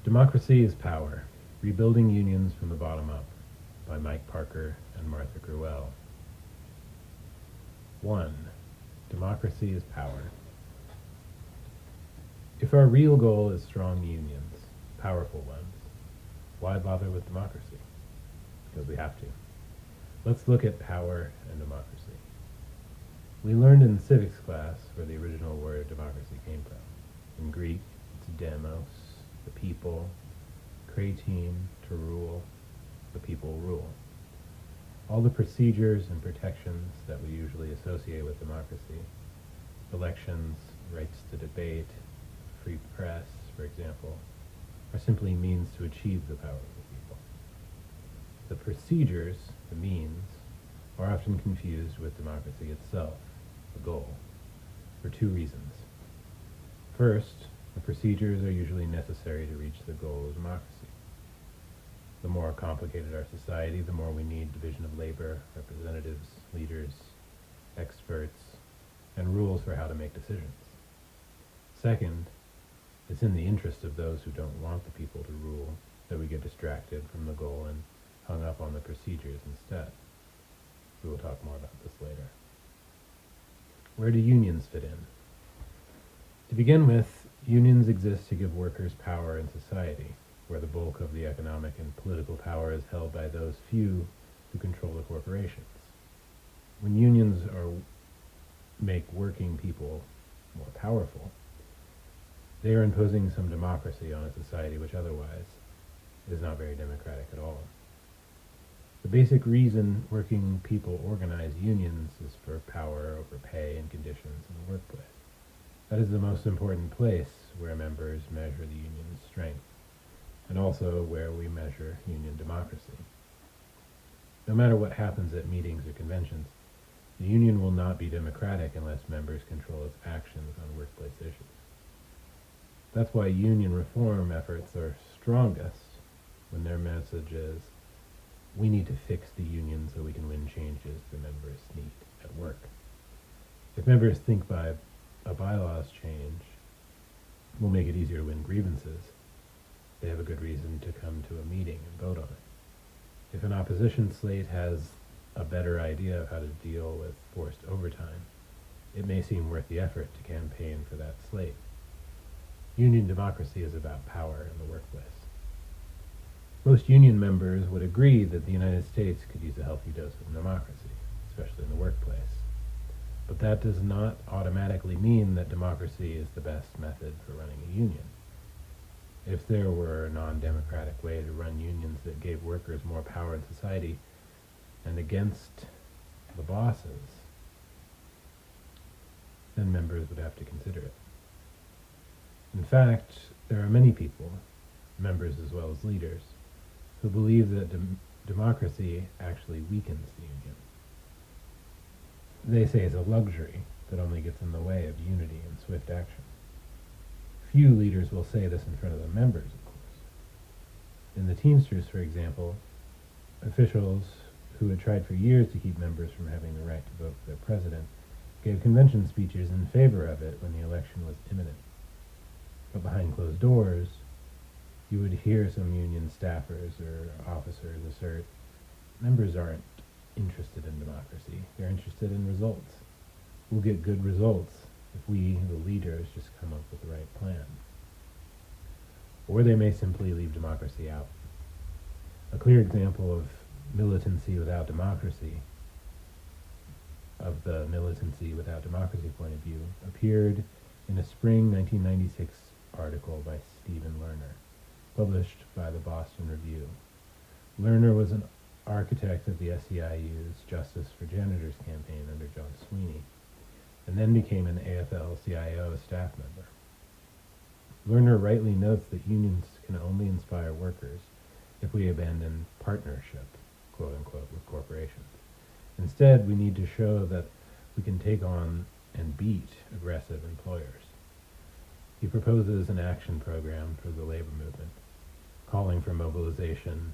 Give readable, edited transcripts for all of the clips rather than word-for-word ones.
Democracy is Power, Rebuilding Unions from the Bottom Up by Mike Parker and Martha Gruelle. 1. Democracy is Power. If our real goal is strong unions, powerful ones, why bother with democracy? Because we have to. Let's look at power and democracy. We learned in civics class where the original word democracy came from. In Greek, it's demos, the people, kratein, to rule, the people rule. All the procedures and protections that we usually associate with democracy, elections, rights to debate, free press, for example, are simply means to achieve the power of the people. The procedures, the means, are often confused with democracy itself, the goal, for two reasons. First, the procedures are usually necessary to reach the goal of democracy. The more complicated our society, the more we need division of labor, representatives, leaders, experts, and rules for how to make decisions. Second, it's in the interest of those who don't want the people to rule that we get distracted from the goal and hung up on the procedures instead. We will talk more about this later. Where do unions fit in? To begin with, unions exist to give workers power in society, where the bulk of the economic and political power is held by those few who control the corporations. When unions make working people more powerful, they are imposing some democracy on a society which otherwise is not very democratic at all. The basic reason working people organize unions is for power over pay and conditions in the workplace. That is the most important place where members measure the union's strength, and also where we measure union democracy. No matter what happens at meetings or conventions, the union will not be democratic unless members control its actions on workplace issues. That's why union reform efforts are strongest when their message is, we need to fix the union so we can win changes the members need at work. If members think by a bylaws change will make it easier to win grievances, they have a good reason to come to a meeting and vote on it. If an opposition slate has a better idea of how to deal with forced overtime, it may seem worth the effort to campaign for that slate. Union democracy is about power in the workplace. Most union members would agree that the United States could use a healthy dose of democracy, especially in the workplace. But that does not automatically mean that democracy is the best method for running a union. If there were a non-democratic way to run unions that gave workers more power in society and against the bosses, then members would have to consider it. In fact, there are many people, members as well as leaders, who believe that democracy actually weakens the union. They say it's a luxury that only gets in the way of unity and swift action. Few leaders will say this in front of the members, of course. In the Teamsters, for example, officials who had tried for years to keep members from having the right to vote for their president gave convention speeches in favor of it when the election was imminent. But behind closed doors, you would hear some union staffers or officers assert, members aren't interested in democracy, they're interested in results. We'll get good results if we, the leaders, just come up with the right plan. Or they may simply leave democracy out. A clear example of militancy without democracy, of the militancy without democracy point of view, appeared in a spring 1996 article by Stephen Lerner, published by the Boston Review. Lerner was an architect of the SEIU's Justice for Janitors campaign under John Sweeney, and then became an AFL-CIO staff member. Lerner rightly notes that unions can only inspire workers if we abandon partnership, quote-unquote, with corporations. Instead, we need to show that we can take on and beat aggressive employers. He proposes an action program for the labor movement, calling for mobilizing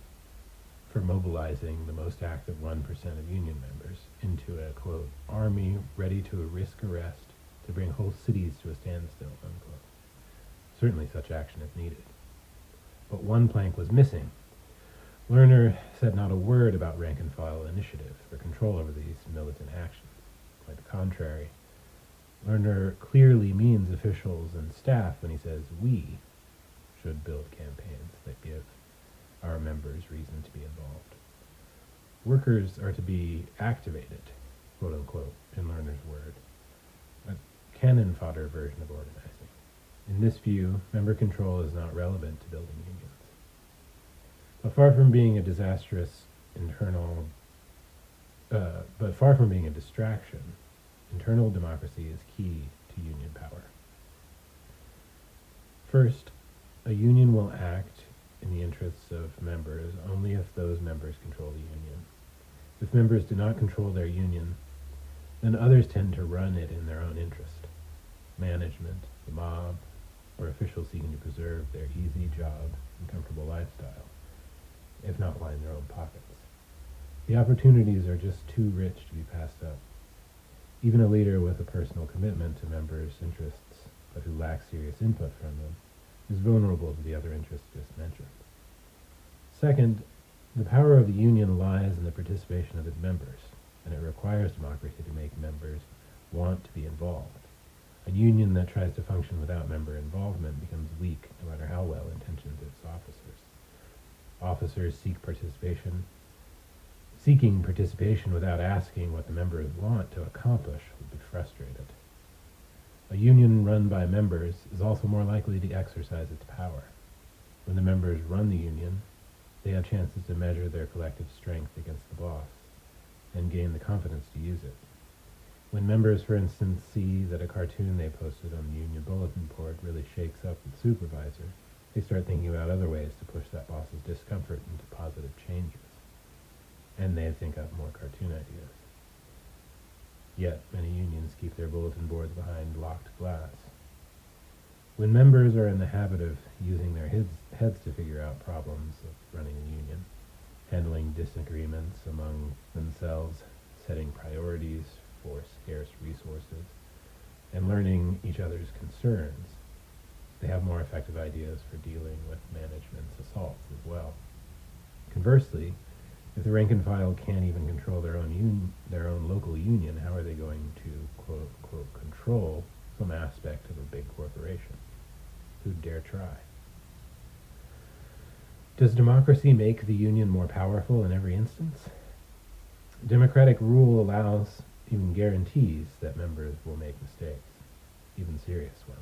the most active 1% of union members into a, quote, army ready to risk arrest to bring whole cities to a standstill, unquote. Certainly such action is needed. but one plank was missing. Lerner said not a word about rank-and-file initiative or control over these militant actions. Quite the contrary. Lerner clearly means officials and staff when he says we should build campaigns that give our members reason to be involved. Workers are to be activated, quote unquote, in Lerner's word, a cannon fodder version of organizing. In this view, member control is not relevant to building unions. But far from being a distraction, internal democracy is key to union power. First, a union will act in the interests of members only if those members control the union. If members do not control their union, then others tend to run it in their own interest. Management, the mob, or officials seeking to preserve their easy job and comfortable lifestyle, if not line their own pockets. The opportunities are just too rich to be passed up. Even a leader with a personal commitment to members' interests, but who lacks serious input from them, is vulnerable to the other interests just mentioned. Second, the power of the union lies in the participation of its members, and it requires democracy to make members want to be involved. A union that tries to function without member involvement becomes weak, no matter how well-intentioned its officers. Officers seeking participation without asking what the members want to accomplish would be frustrated. A union run by members is also more likely to exercise its power. When the members run the union, they have chances to measure their collective strength against the boss and gain the confidence to use it. When members, for instance, see that a cartoon they posted on the union bulletin board really shakes up the supervisor, they start thinking about other ways to push that boss's discomfort into positive changes. And they think up more cartoon ideas. Yet, many unions keep their bulletin boards behind locked glass. When members are in the habit of using their heads to figure out problems of running a union, handling disagreements among themselves, setting priorities for scarce resources, and learning each other's concerns, they have more effective ideas for dealing with management's assaults as well. Conversely, if the rank and file can't even control their own local union, how are they going to, quote unquote, control some aspect of a big corporation? Who'd dare try? Does democracy make the union more powerful in every instance? Democratic rule allows, even guarantees, that members will make mistakes, even serious ones.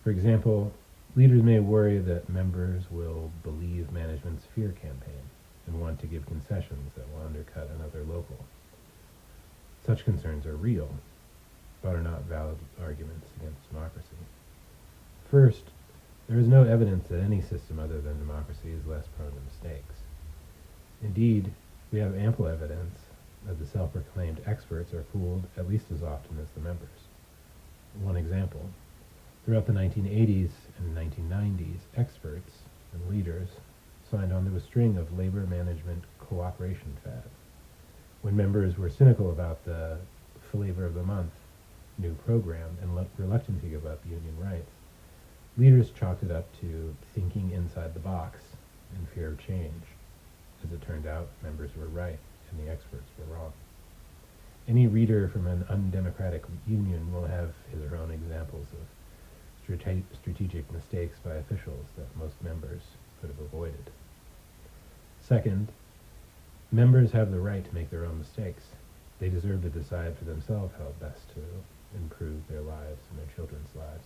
For example, leaders may worry that members will believe management's fear campaign and want to give concessions that will undercut another local. Such concerns are real, but are not valid arguments against democracy. First, there is no evidence that any system other than democracy is less prone to mistakes. Indeed, we have ample evidence that the self-proclaimed experts are fooled at least as often as the members. One example, throughout the 1980s and 1990s, experts and leaders signed on to a string of labor management cooperation fads. When members were cynical about the flavor of the month new program and reluctant to give up union rights, leaders chalked it up to thinking inside the box and fear of change. As it turned out, members were right and the experts were wrong. Any reader from an undemocratic union will have his or her own examples of strategic mistakes by officials that most members could have avoided. Second, members have the right to make their own mistakes. They deserve to decide for themselves how best to improve their lives and their children's lives.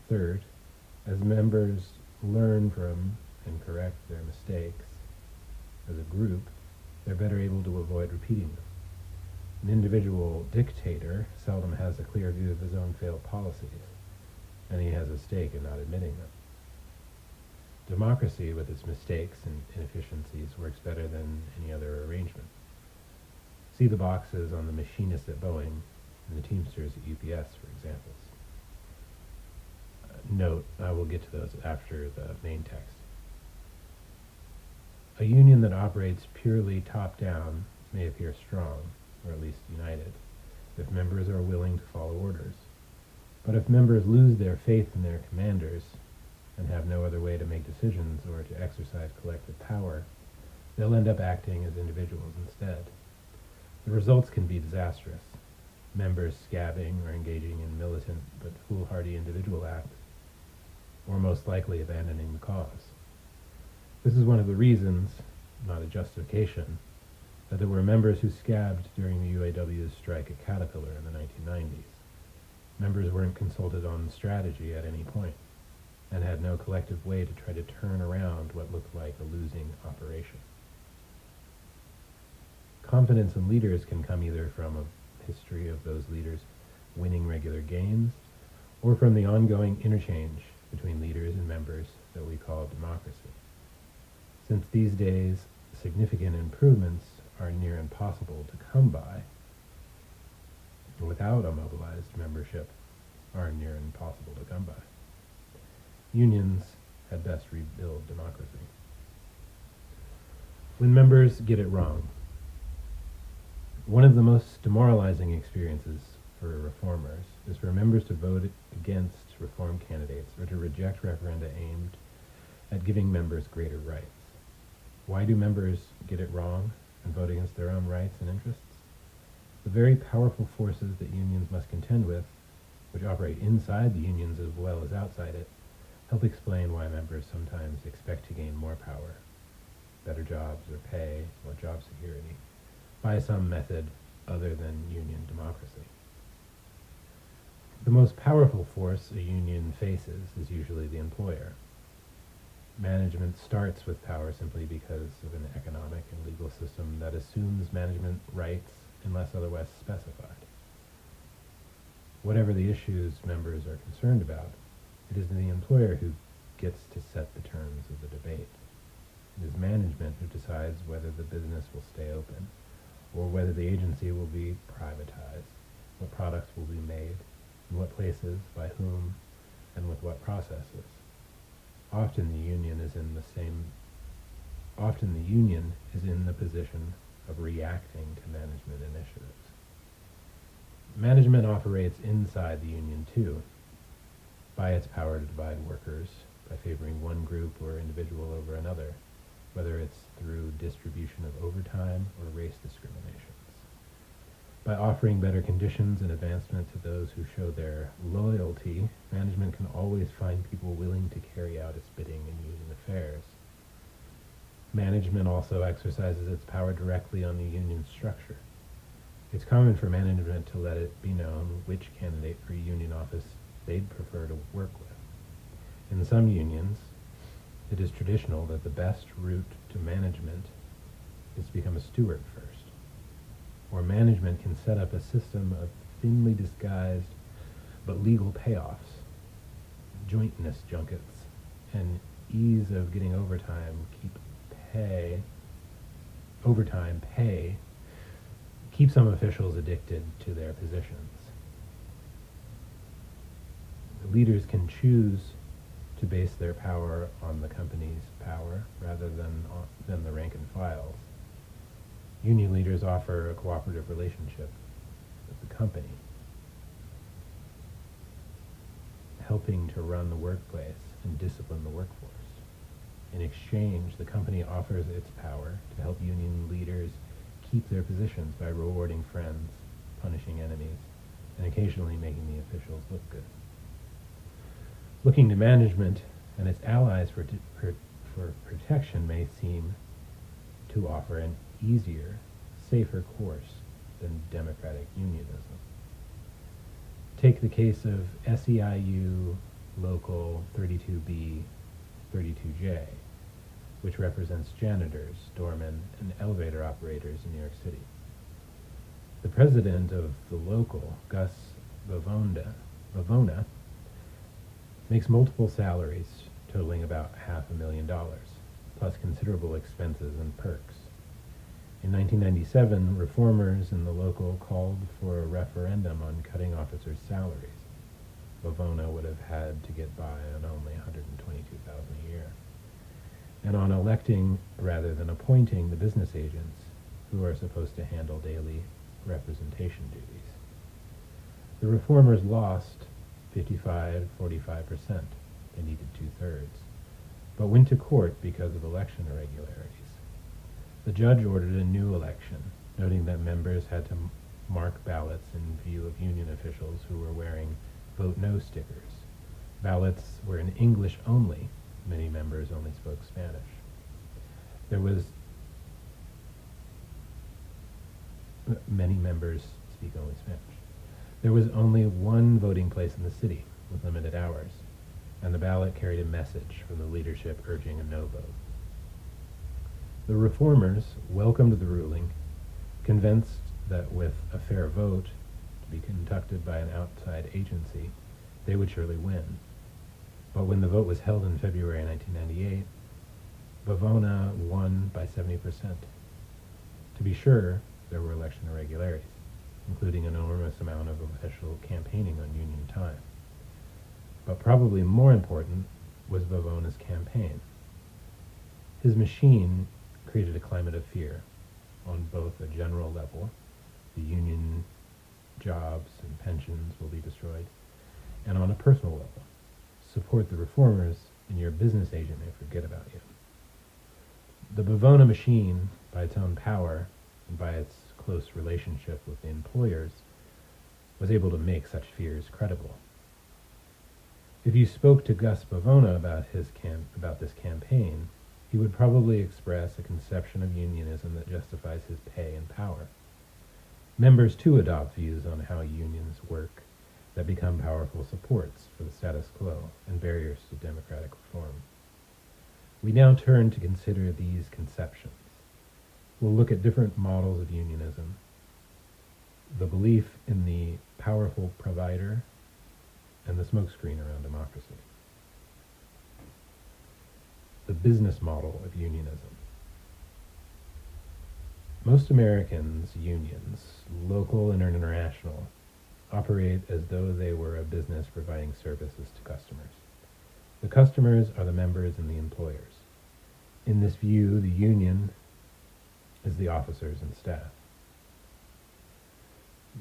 Third, as members learn from and correct their mistakes as a group, they're better able to avoid repeating them. An individual dictator seldom has a clear view of his own failed policies, and he has a stake in not admitting them. Democracy, with its mistakes and inefficiencies, works better than any other arrangement. See the boxes on the machinists at Boeing and the Teamsters at UPS for examples. Note, I will get to those after the main text. A union that operates purely top-down may appear strong, or at least united, if members are willing to follow orders. But if members lose their faith in their commanders, and have no other way to make decisions or to exercise collective power, they'll end up acting as individuals instead. The results can be disastrous. Members scabbing or engaging in militant but foolhardy individual acts, or most likely abandoning the cause. This is one of the reasons, not a justification, that there were members who scabbed during the UAW's strike at Caterpillar in the 1990s. Members weren't consulted on strategy at any point, and had no collective way to try to turn around what looked like a losing operation. Confidence in leaders can come either from a history of those leaders winning regular games, or from the ongoing interchange between leaders and members that we call democracy. Since these days, significant improvements are near impossible to come by, without a mobilized membership are near impossible to come by. Unions had best rebuild democracy. When members get it wrong, one of the most demoralizing experiences for reformers is for members to vote against reform candidates or to reject referenda aimed at giving members greater rights. Why do members get it wrong and vote against their own rights and interests? The very powerful forces that unions must contend with, which operate inside the unions as well as outside it, help explain why members sometimes expect to gain more power, better jobs or pay or job security, by some method other than union democracy. The most powerful force a union faces is usually the employer. Management starts with power simply because of an economic and legal system that assumes management rights unless otherwise specified. Whatever the issues members are concerned about, it is the employer who gets to set the terms of the debate. It is management who decides whether the business will stay open, or whether the agency will be privatized, what products will be made, in what places, by whom, and with what processes. Often the union is in the position of reacting to management initiatives. Management operates inside the union too, by its power to divide workers, by favoring one group or individual over another, whether it's through distribution of overtime or race discriminations. By offering better conditions and advancement to those who show their loyalty, management can always find people willing to carry out its bidding in union affairs. Management also exercises its power directly on the union structure. It's common for management to let it be known which candidate for a union office they'd prefer to work with. In some unions, it is traditional that the best route to management is to become a steward first. Or management can set up a system of thinly disguised but legal payoffs, jointness junkets, and ease of getting overtime pay keep some officials addicted to their positions. The leaders can choose to base their power on the company's power rather than the rank and files. Union leaders offer a cooperative relationship with the company, helping to run the workplace and discipline the workforce. In exchange, the company offers its power to help union leaders keep their positions by rewarding friends, punishing enemies, and occasionally making the officials look good. Looking to management and its allies for protection may seem to offer an easier, safer course than democratic unionism. Take the case of SEIU Local 32B 32J, which represents janitors, doormen, and elevator operators in New York City. The president of the local, Gus Bavona, makes multiple salaries totaling about $500,000, plus considerable expenses and perks. In 1997, reformers in the local called for a referendum on cutting officers' salaries. Bavona would have had to get by on only $122,000 a year, and on electing rather than appointing the business agents who are supposed to handle daily representation duties. The reformers lost 45%. They needed 2/3, but went to court because of election irregularities. The judge ordered a new election, noting that members had to mark ballots in view of union officials who were wearing "Vote No" stickers. Ballots were in English only. Many members only spoke Spanish. Many members speak only Spanish. There was only one voting place in the city, with limited hours, and the ballot carried a message from the leadership urging a no vote. The reformers welcomed the ruling, convinced that with a fair vote, to be conducted by an outside agency, they would surely win. But when the vote was held in February 1998, Vavona won by 70%. To be sure, there were election irregularities, including an enormous amount of official campaigning on union time. But probably more important was Vavona's campaign. His machine created a climate of fear on both a general level, the union jobs and pensions will be destroyed, and on a personal level, support the reformers and your business agent may forget about you. The Vavona machine, by its own power and by its close relationship with the employers, was able to make such fears credible. If you spoke to Gus Vavona about this campaign, he would probably express a conception of unionism that justifies his pay and power. Members too adopt views on how unions work that become powerful supports for the status quo and barriers to democratic reform. We now turn to consider these conceptions. We'll look at different models of unionism, the belief in the powerful provider, and the smokescreen around democracy. The business model of unionism. Most Americans' unions, local and international, operate as though they were a business providing services to customers. The customers are the members and the employers. In this view, the union is the officers and staff.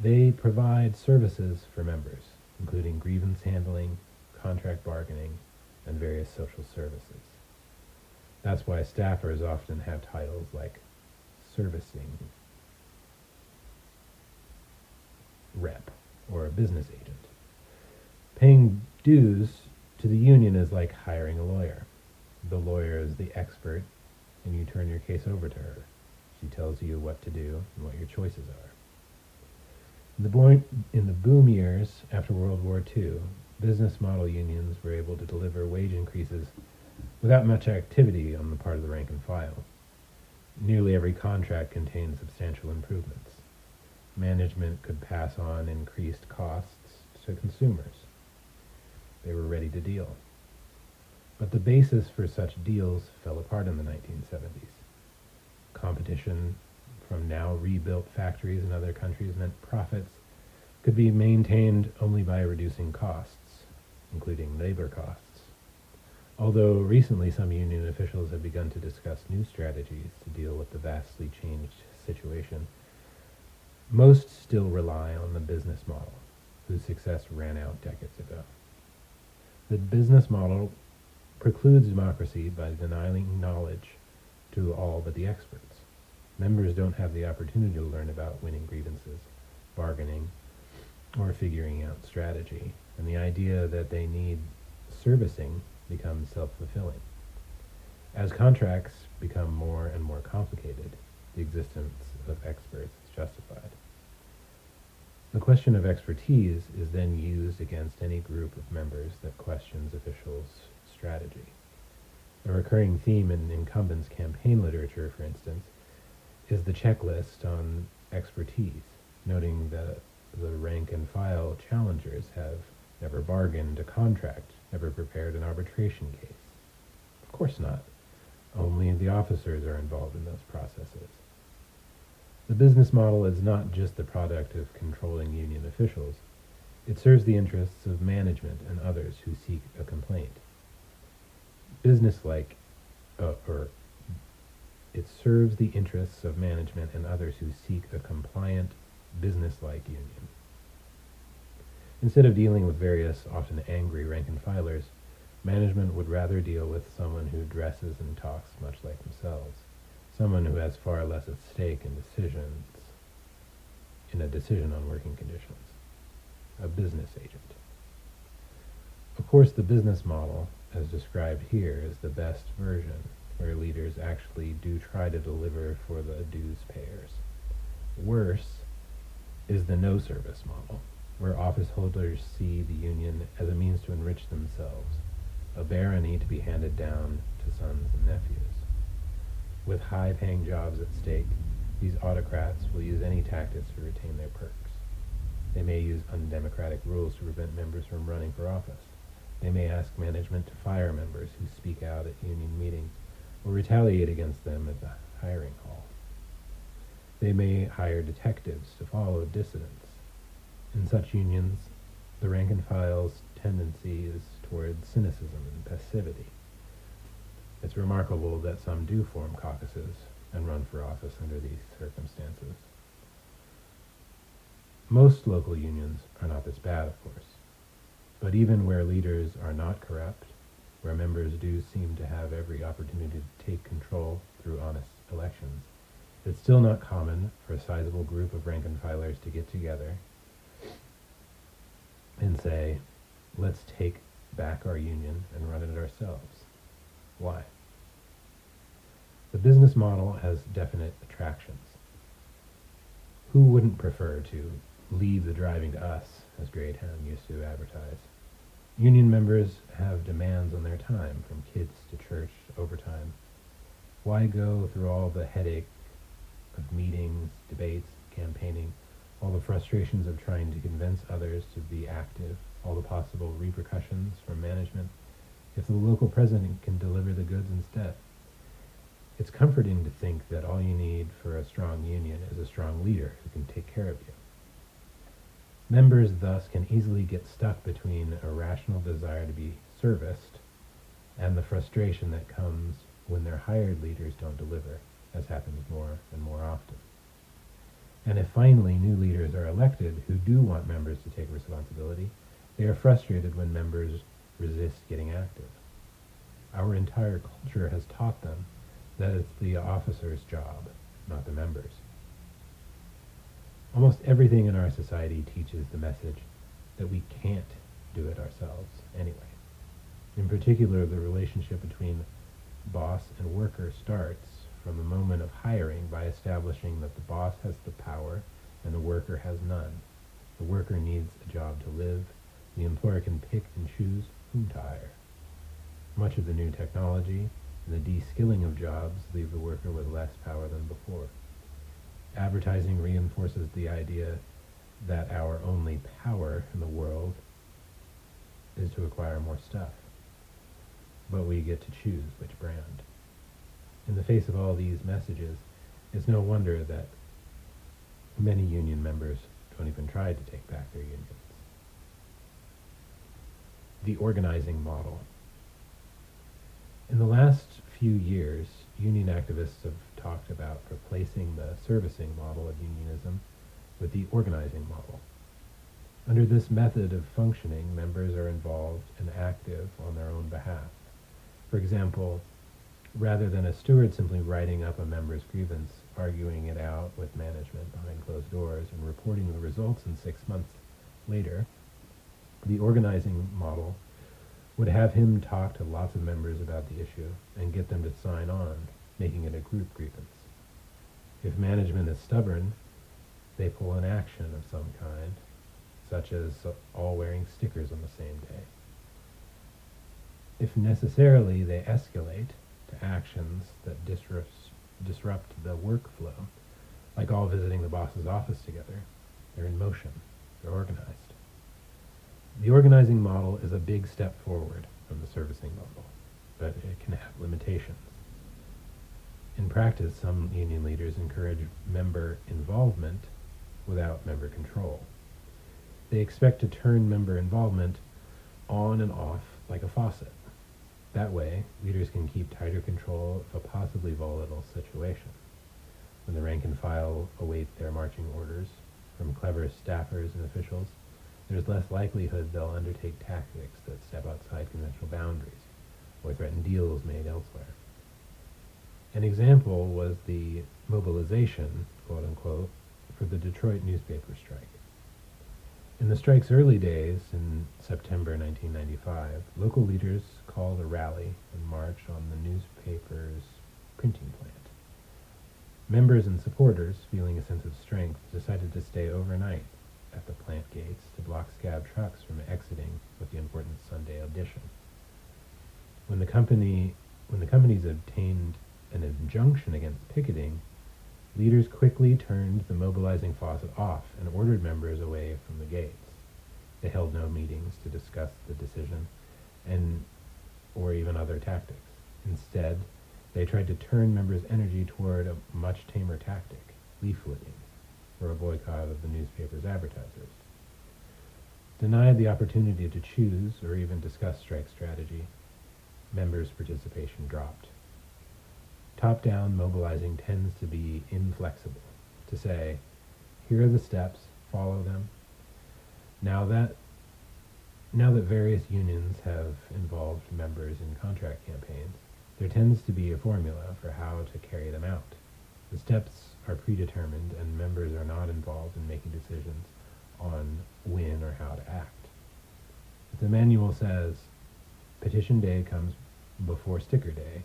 They provide services for members, including grievance handling, contract bargaining, and various social services. That's why staffers often have titles like servicing rep or a business agent. Paying dues to the union is like hiring a lawyer. The lawyer is the expert, and you turn your case over to her. She tells you what to do and what your choices are. In the boom years after World War II, business model unions were able to deliver wage increases without much activity on the part of the rank and file. Nearly every contract contained substantial improvements. Management could pass on increased costs to consumers. They were ready to deal. But the basis for such deals fell apart in the 1970s. Competition from now rebuilt factories in other countries meant profits could be maintained only by reducing costs, including labor costs. Although recently some union officials have begun to discuss new strategies to deal with the vastly changed situation, most still rely on the business model, whose success ran out decades ago. The business model precludes democracy by denying knowledge to all but the experts. Members don't have the opportunity to learn about winning grievances, bargaining, or figuring out strategy, and the idea that they need servicing becomes self-fulfilling. As contracts become more and more complicated, the existence of experts is justified. The question of expertise is then used against any group of members that questions officials' strategy. A recurring theme in incumbents' campaign literature, for instance, is the checklist on expertise, noting that the rank-and-file challengers have never bargained a contract, never prepared an arbitration case. Of course not. Only the officers are involved in those processes. The business model is not just the product of controlling union officials. It serves the interests of management and others who seek a complaint. It serves the interests of management and others who seek a compliant, business-like union. Instead of dealing with various, often angry rank-and-filers, Management would rather deal with someone who dresses and talks much like themselves, someone who has far less at stake in a decision on working conditions, a business agent. Of course, the business model, as described here, is the best version, where leaders actually do try to deliver for the dues payers. Worse is the no-service model, where office holders see the union as a means to enrich themselves, a barony to be handed down to sons and nephews. With high-paying jobs at stake, these autocrats will use any tactics to retain their perks. They may use undemocratic rules to prevent members from running for office. They may ask management to fire members who speak out at union meetings, or retaliate against them at the hiring hall. They may hire detectives to follow dissidents. In such unions, the rank and file's tendency is toward cynicism and passivity. It's remarkable that some do form caucuses and run for office under these circumstances. Most local unions are not this bad, of course. But even where leaders are not corrupt, where members do seem to have every opportunity to take control through honest elections, it's still not common for a sizable group of rank-and-filers to get together and say, let's take back our union and run it ourselves. Why? The business model has definite attractions. Who wouldn't prefer to leave the driving to us, as Greytown used to advertise? Union members have demands on their time, from kids to church to overtime. Why go through all the headache of meetings, debates, campaigning, all the frustrations of trying to convince others to be active, all the possible repercussions from management, if the local president can deliver the goods instead? It's comforting to think that all you need for a strong union is a strong leader who can take care of you. Members thus can easily get stuck between a rational desire to be serviced and the frustration that comes when their hired leaders don't deliver, as happens more and more often. And if finally new leaders are elected who do want members to take responsibility, they are frustrated when members resist getting active. Our entire culture has taught them that it's the officer's job, not the members. Almost everything in our society teaches the message that we can't do it ourselves anyway. In particular, the relationship between boss and worker starts from the moment of hiring by establishing that the boss has the power and the worker has none. The worker needs a job to live. The employer can pick and choose whom to hire. Much of the new technology and the de-skilling of jobs leave the worker with less power than before. Advertising reinforces the idea that our only power in the world is to acquire more stuff, but we get to choose which brand. In the face of all these messages, it's no wonder that many union members don't even try to take back their unions. The organizing model. In the last few years, union activists have talked about replacing the servicing model of unionism with the organizing model. Under this method of functioning, members are involved and active on their own behalf. For example, rather than a steward simply writing up a member's grievance, arguing it out with management behind closed doors, and reporting the results in 6 months later, the organizing model would have him talk to lots of members about the issue and get them to sign on, making it a group grievance. If management is stubborn, they pull an action of some kind, such as all wearing stickers on the same day. If necessarily they escalate to actions that disrupt the workflow, like all visiting the boss's office together, they're in motion, they're organized. The organizing model is a big step forward from the servicing model, but it can have limitations. In practice, some union leaders encourage member involvement without member control. They expect to turn member involvement on and off like a faucet. That way, leaders can keep tighter control of a possibly volatile situation. When the rank and file await their marching orders from clever staffers and officials, there's less likelihood they'll undertake tactics that step outside conventional boundaries or threaten deals made elsewhere. An example was the mobilization, quote unquote, for the Detroit newspaper strike. In the strike's early days, in September 1995, local leaders called a rally and march on the newspaper's printing plant. Members and supporters, feeling a sense of strength, decided to stay overnight at the plant gates to block scab trucks from exiting with the important Sunday edition. When the companies obtained an injunction against picketing, leaders quickly turned the mobilizing faucet off and ordered members away from the gates. They held no meetings to discuss the decision or even other tactics. Instead, they tried to turn members' energy toward a much tamer tactic, leafleting, or a boycott of the newspaper's advertisers. Denied the opportunity to choose or even discuss strike strategy, members' participation dropped. Top-down mobilizing tends to be inflexible, to say, here are the steps, follow them. Now that various unions have involved members in contract campaigns, there tends to be a formula for how to carry them out. The steps are predetermined and members are not involved in making decisions on when or how to act. If the manual says, petition day comes before sticker day,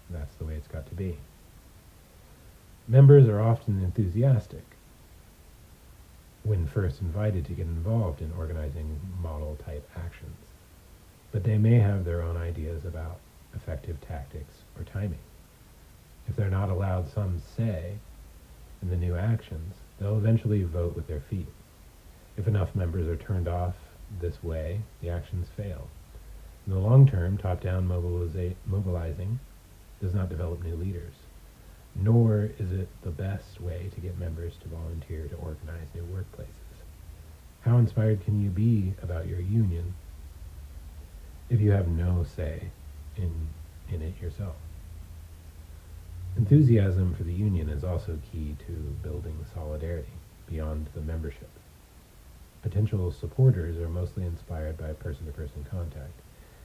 that's the way it's got to be. Members are often enthusiastic when first invited to get involved in organizing model-type actions, but they may have their own ideas about effective tactics or timing. If they're not allowed some say in the new actions, they'll eventually vote with their feet. If enough members are turned off this way, the actions fail. In the long term, top-down mobilizing does not develop new leaders, nor is it the best way to get members to volunteer to organize new workplaces. How inspired can you be about your union if you have no say in it yourself? Enthusiasm for the union is also key to building solidarity beyond the membership. Potential supporters are mostly inspired by person-to-person contact,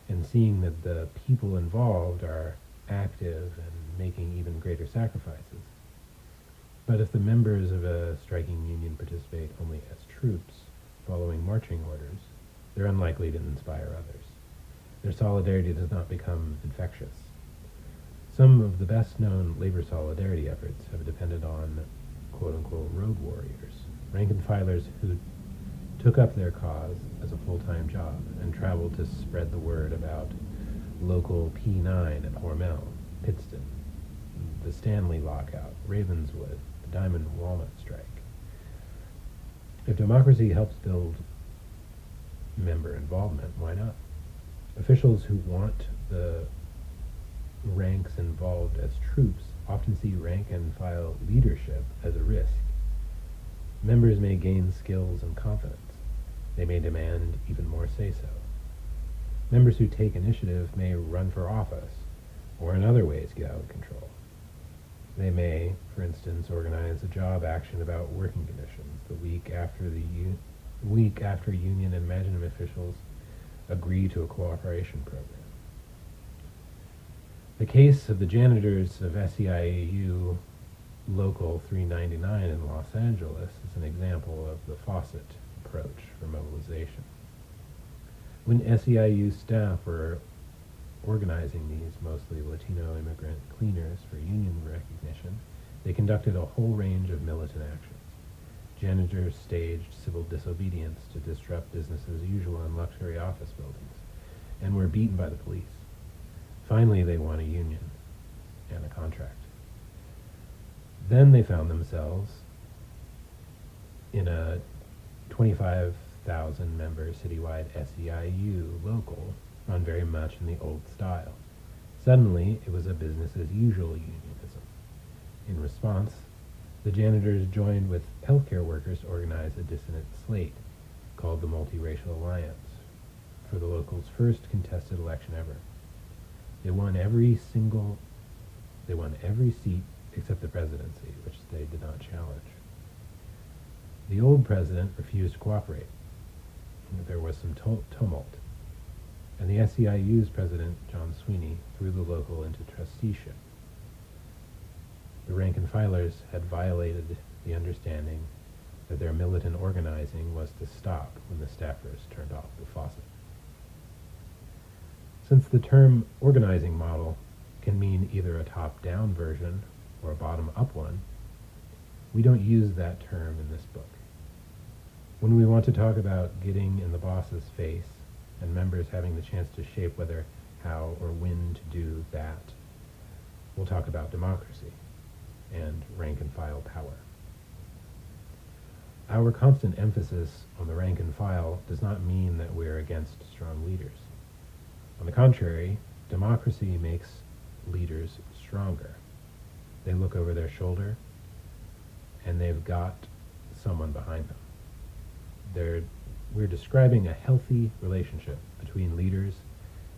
and seeing that the people involved are active and making even greater sacrifices. But if the members of a striking union participate only as troops following marching orders, they're unlikely to inspire others. Their solidarity does not become infectious. Some of the best-known labor solidarity efforts have depended on quote-unquote road warriors, rank-and-filers who took up their cause as a full-time job and traveled to spread the word about local P9 at Hormel, Pittston, the Stanley lockout, Ravenswood, the Diamond Walnut strike. If democracy helps build member involvement, why not? Officials who want the ranks involved as troops often see rank-and-file leadership as a risk. Members may gain skills and confidence. They may demand even more say-so. Members who take initiative may run for office, or in other ways get out of control. They may, for instance, organize a job action about working conditions the week after union and management officials agree to a cooperation program. The case of the janitors of SEIU Local 399 in Los Angeles is an example of the faucet approach for mobilization. When SEIU staff were organizing these mostly Latino immigrant cleaners for union recognition, they conducted a whole range of militant actions. Janitors staged civil disobedience to disrupt business as usual in luxury office buildings, and were beaten by the police. Finally, they won a union and a contract. Then they found themselves in a 25,000 member citywide SEIU local run very much in the old style. Suddenly, it was a business as usual unionism. In response, the janitors joined with healthcare workers to organize a dissonant slate called the Multiracial Alliance for the local's first contested election ever. They won every seat except the presidency, which they did not challenge. The old president refused to cooperate. there was some tumult, and the SEIU's president, John Sweeney, threw the local into trusteeship. The rank and filers had violated the understanding that their militant organizing was to stop when the staffers turned off the faucet. Since the term organizing model can mean either a top-down version or a bottom-up one, we don't use that term in this book. When we want to talk about getting in the boss's face and members having the chance to shape whether, how, or when to do that, we'll talk about democracy and rank-and-file power. Our constant emphasis on the rank and file does not mean that we're against strong leaders. On the contrary, democracy makes leaders stronger. They look over their shoulder, and they've got someone behind them. We're describing a healthy relationship between leaders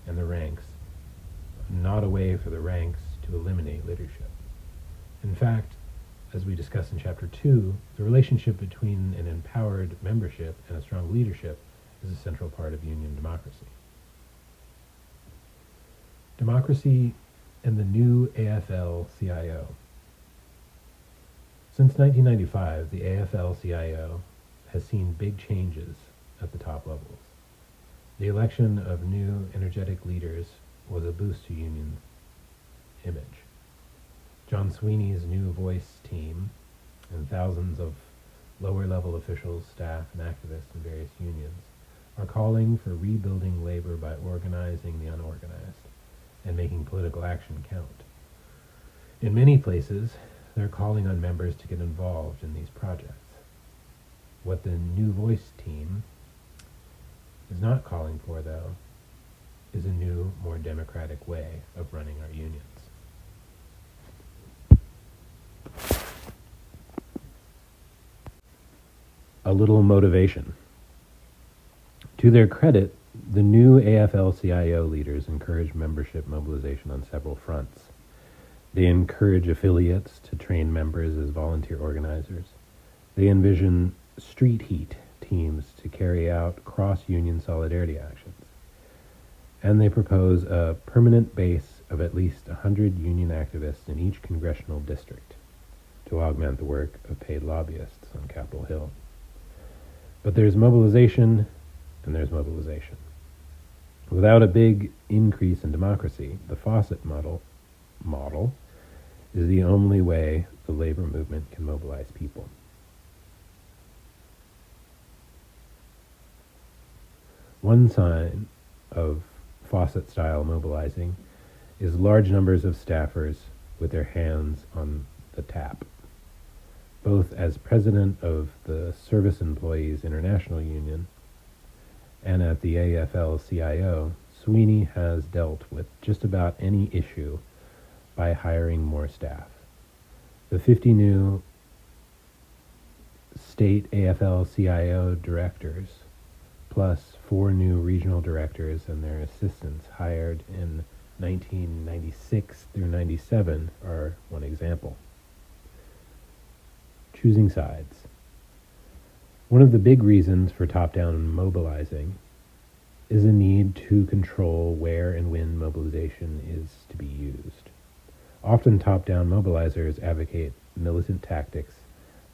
and the ranks, not a way for the ranks to eliminate leadership. In fact, as we discussed in Chapter 2, the relationship between an empowered membership and a strong leadership is a central part of union democracy. Democracy and the new AFL-CIO. Since 1995, the AFL-CIO has seen big changes at the top levels. The election of new, energetic leaders was a boost to union image. John Sweeney's new voice team and thousands of lower-level officials, staff, and activists in various unions are calling for rebuilding labor by organizing the unorganized and making political action count. In many places, they're calling on members to get involved in these projects. What the New Voice team is not calling for, though, is a new, more democratic way of running our unions. A little motivation. To their credit, the new AFL-CIO leaders encourage membership mobilization on several fronts. They encourage affiliates to train members as volunteer organizers. They envision street heat teams to carry out cross-union solidarity actions. And they propose a permanent base of at least 100 union activists in each congressional district to augment the work of paid lobbyists on Capitol Hill. But there's mobilization, and there's mobilization. Without a big increase in democracy, the faucet model is the only way the labor movement can mobilize people. One sign of faucet-style mobilizing is large numbers of staffers with their hands on the tap. Both as president of the Service Employees International Union and at the AFL-CIO, Sweeney has dealt with just about any issue by hiring more staff. The 50 new state AFL-CIO directors, plus 4 new regional directors and their assistants hired in 1996 through 97 are one example. Choosing sides. One of the big reasons for top-down mobilizing is a need to control where and when mobilization is to be used. Often top-down mobilizers advocate militant tactics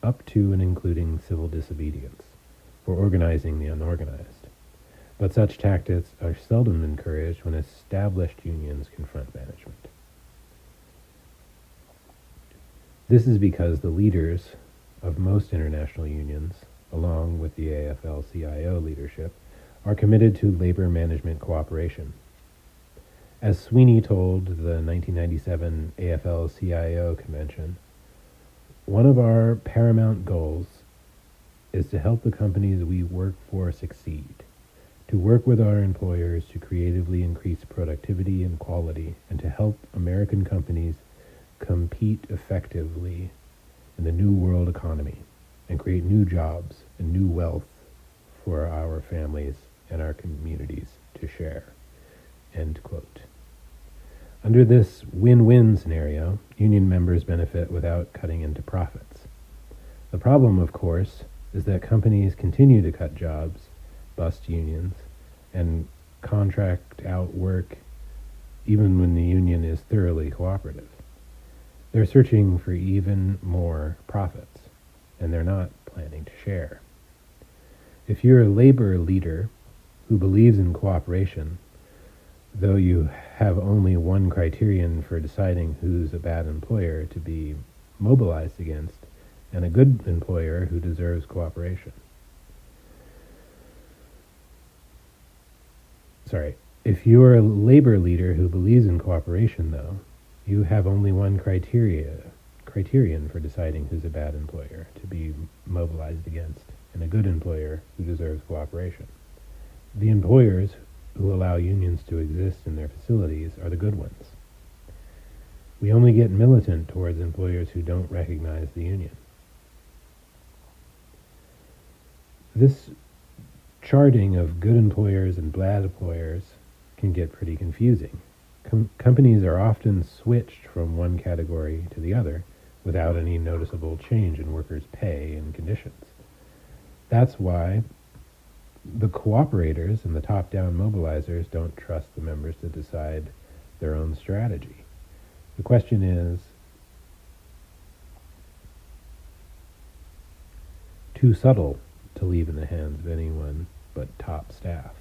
up to and including civil disobedience for organizing the unorganized. But such tactics are seldom encouraged when established unions confront management. This is because the leaders of most international unions, along with the AFL-CIO leadership, are committed to labor management cooperation. As Sweeney told the 1997 AFL-CIO convention, one of our paramount goals is to help the companies we work for succeed, to work with our employers to creatively increase productivity and quality, and to help American companies compete effectively in the new world economy and create new jobs and new wealth for our families and our communities to share. End quote. Under this win-win scenario, union members benefit without cutting into profits. The problem, of course, is that companies continue to cut jobs bust unions and contract out work even when the union is thoroughly cooperative. They're searching for even more profits, and they're not planning to share. If you're a labor leader who believes in cooperation, though you have only one criterion for deciding who's a bad employer to be mobilized against, and a good employer who deserves cooperation. If you're a labor leader who believes in cooperation, though, you have only one criterion for deciding who's a bad employer to be mobilized against, and a good employer who deserves cooperation. The employers who allow unions to exist in their facilities are the good ones. We only get militant towards employers who don't recognize the union. This charting of good employers and bad employers can get pretty confusing. Companies are often switched from one category to the other without any noticeable change in workers' pay and conditions. That's why the cooperators and the top-down mobilizers don't trust the members to decide their own strategy. The question is, too subtle to leave in the hands of anyone but top staff.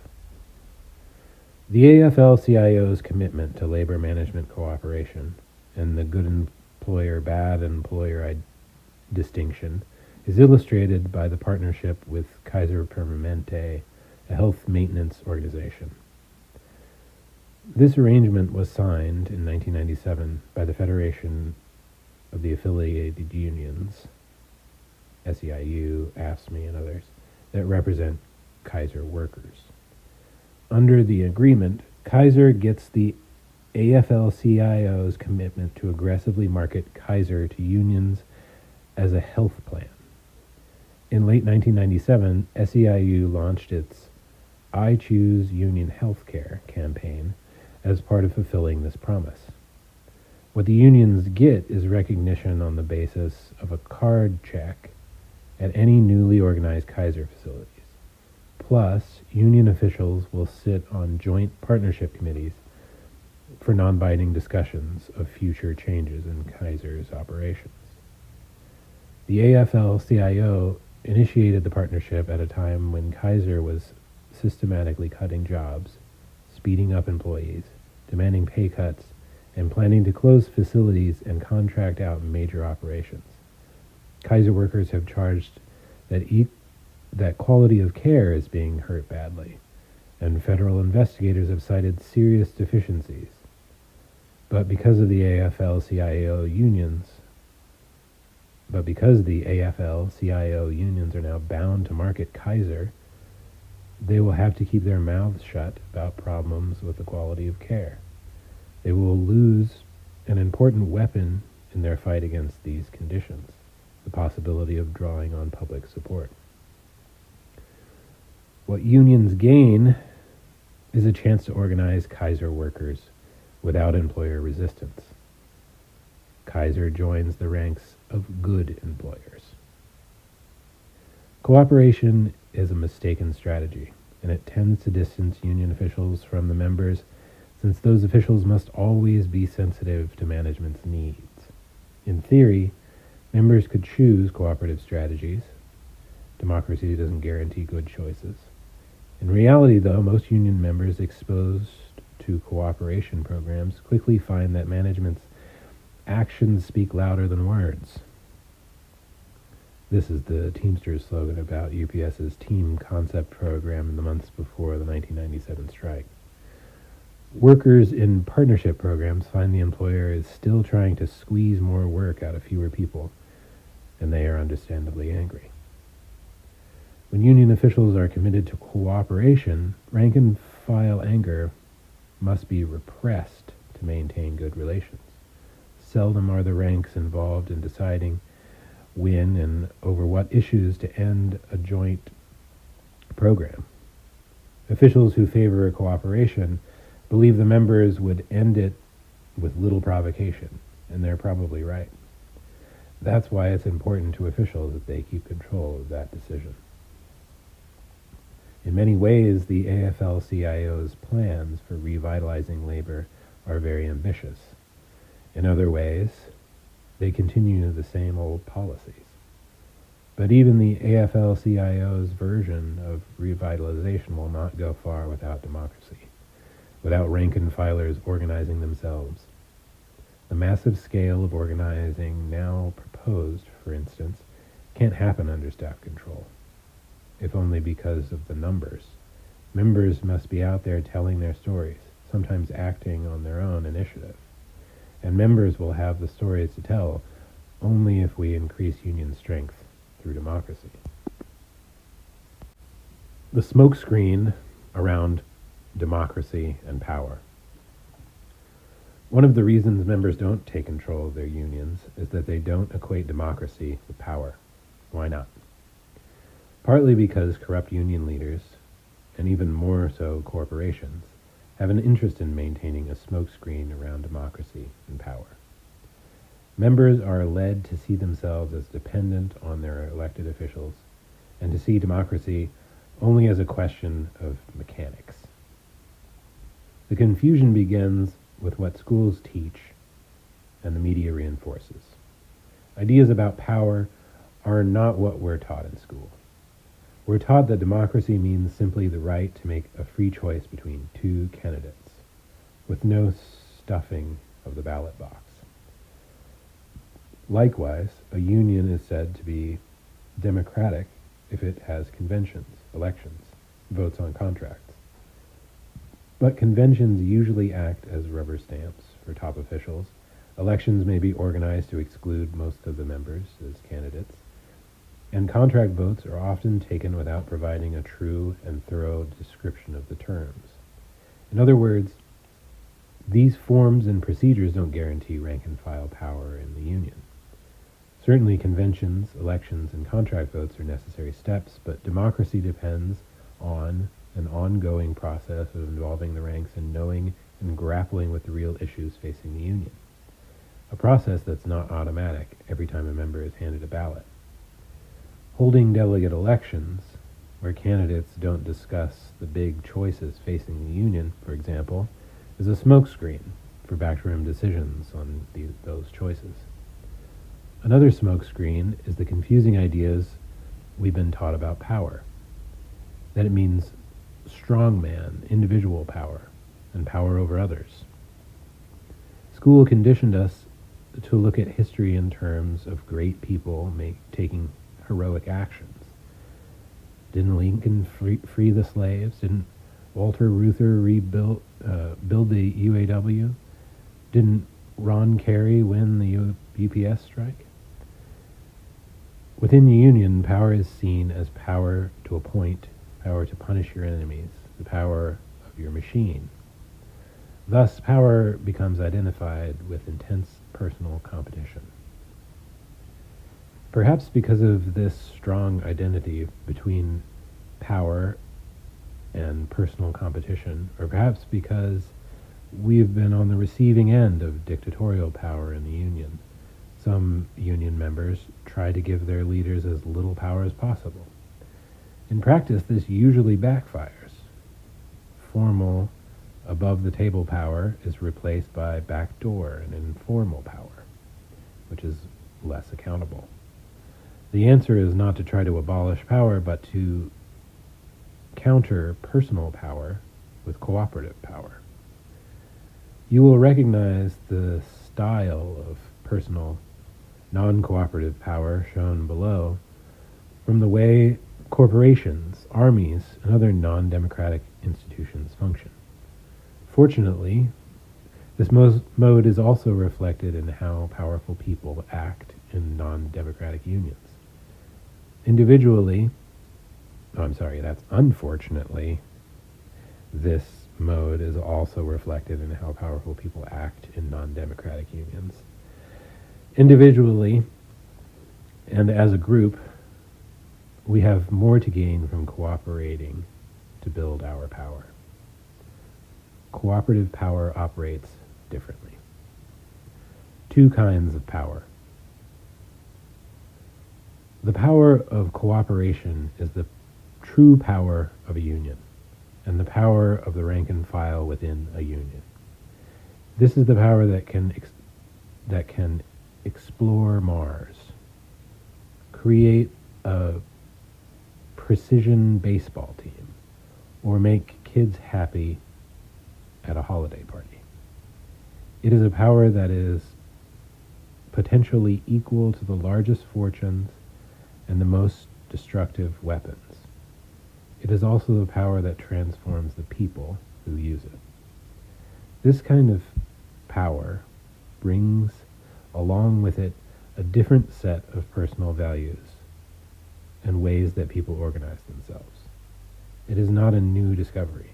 The AFL-CIO's commitment to labor management cooperation and the good employer, bad employer distinction is illustrated by the partnership with Kaiser Permanente, a health maintenance organization. This arrangement was signed in 1997 by the Federation of the Affiliated Unions, SEIU, AFSCME, and others, that represent Kaiser workers. Under the agreement, Kaiser gets the AFL-CIO's commitment to aggressively market Kaiser to unions as a health plan. In late 1997, SEIU launched its I Choose Union Healthcare campaign as part of fulfilling this promise. What the unions get is recognition on the basis of a card check at any newly organized Kaiser facilities. Plus, union officials will sit on joint partnership committees for non-binding discussions of future changes in Kaiser's operations. The AFL-CIO initiated the partnership at a time when Kaiser was systematically cutting jobs, speeding up employees, demanding pay cuts, and planning to close facilities and contract out major operations. Kaiser workers have charged that quality of care is being hurt badly, and federal investigators have cited serious deficiencies. But because the AFL-CIO unions are now bound to market Kaiser, they will have to keep their mouths shut about problems with the quality of care. They will lose an important weapon in their fight against these conditions, the possibility of drawing on public support. What unions gain is a chance to organize Kaiser workers without employer resistance. Kaiser joins the ranks of good employers. Cooperation is a mistaken strategy, and it tends to distance union officials from the members, since those officials must always be sensitive to management's needs. In theory, members could choose cooperative strategies. Democracy doesn't guarantee good choices. In reality, though, most union members exposed to cooperation programs quickly find that management's actions speak louder than words. This is the Teamsters slogan about UPS's Team Concept program in the months before the 1997 strike. Workers in partnership programs find the employer is still trying to squeeze more work out of fewer people, and they are understandably angry. When union officials are committed to cooperation, rank-and-file anger must be repressed to maintain good relations. Seldom are the ranks involved in deciding when and over what issues to end a joint program. Officials who favor cooperation believe the members would end it with little provocation, and they're probably right. That's why it's important to officials that they keep control of that decision. In many ways, the AFL-CIO's plans for revitalizing labor are very ambitious. In other ways, they continue the same old policies. But even the AFL-CIO's version of revitalization will not go far without democracy, without rank-and-filers organizing themselves. The massive scale of organizing now proposed, for instance, can't happen under staff control, if only because of the numbers. Members must be out there telling their stories, sometimes acting on their own initiative. And members will have the stories to tell only if we increase union strength through democracy. The smokescreen around democracy and power. One of the reasons members don't take control of their unions is that they don't equate democracy with power. Why not? Partly because corrupt union leaders, and even more so corporations, have an interest in maintaining a smokescreen around democracy and power. Members are led to see themselves as dependent on their elected officials and to see democracy only as a question of mechanics. The confusion begins with what schools teach and the media reinforces. Ideas about power are not what we're taught in school. We're taught that democracy means simply the right to make a free choice between two candidates, with no stuffing of the ballot box. Likewise, a union is said to be democratic if it has conventions, elections, votes on contracts. But conventions usually act as rubber stamps for top officials. Elections may be organized to exclude most of the members as candidates. And contract votes are often taken without providing a true and thorough description of the terms. In other words, these forms and procedures don't guarantee rank-and-file power in the union. Certainly conventions, elections, and contract votes are necessary steps, but democracy depends on an ongoing process of involving the ranks and knowing and grappling with the real issues facing the union. A process that's not automatic every time a member is handed a ballot. Holding delegate elections, where candidates don't discuss the big choices facing the union, for example, is a smokescreen for backroom decisions on those choices. Another smokescreen is the confusing ideas we've been taught about power, that it means strongman, individual power, and power over others. School conditioned us to look at history in terms of great people taking heroic actions. Didn't Lincoln free the slaves? Didn't Walter Reuther build the UAW? Didn't Ron Carey win the UPS strike? Within the union, power is seen as power to appoint, power to punish your enemies, the power of your machine. Thus, power becomes identified with intense personal competition. Perhaps because of this strong identity between power and personal competition, or perhaps because we've been on the receiving end of dictatorial power in the union, some union members try to give their leaders as little power as possible. In practice, this usually backfires. Formal, above-the-table power is replaced by backdoor and informal power, which is less accountable. The answer is not to try to abolish power, but to counter personal power with cooperative power. You will recognize the style of personal, non-cooperative power shown below from the way corporations, armies, and other non-democratic institutions function. Fortunately, this mode is also reflected in how powerful people act in non-democratic unions. Unfortunately, this mode is also reflected in how powerful people act in non-democratic unions. Individually, and as a group, we have more to gain from cooperating to build our power. Cooperative power operates differently. Two kinds of power. The power of cooperation is the true power of a union and the power of the rank and file within a union. This is the power that can explore Mars, create a precision baseball team, or make kids happy at a holiday party. It is a power that is potentially equal to the largest fortunes and the most destructive weapons. It is also the power that transforms the people who use it. This kind of power brings along with it a different set of personal values and ways that people organize themselves. It is not a new discovery.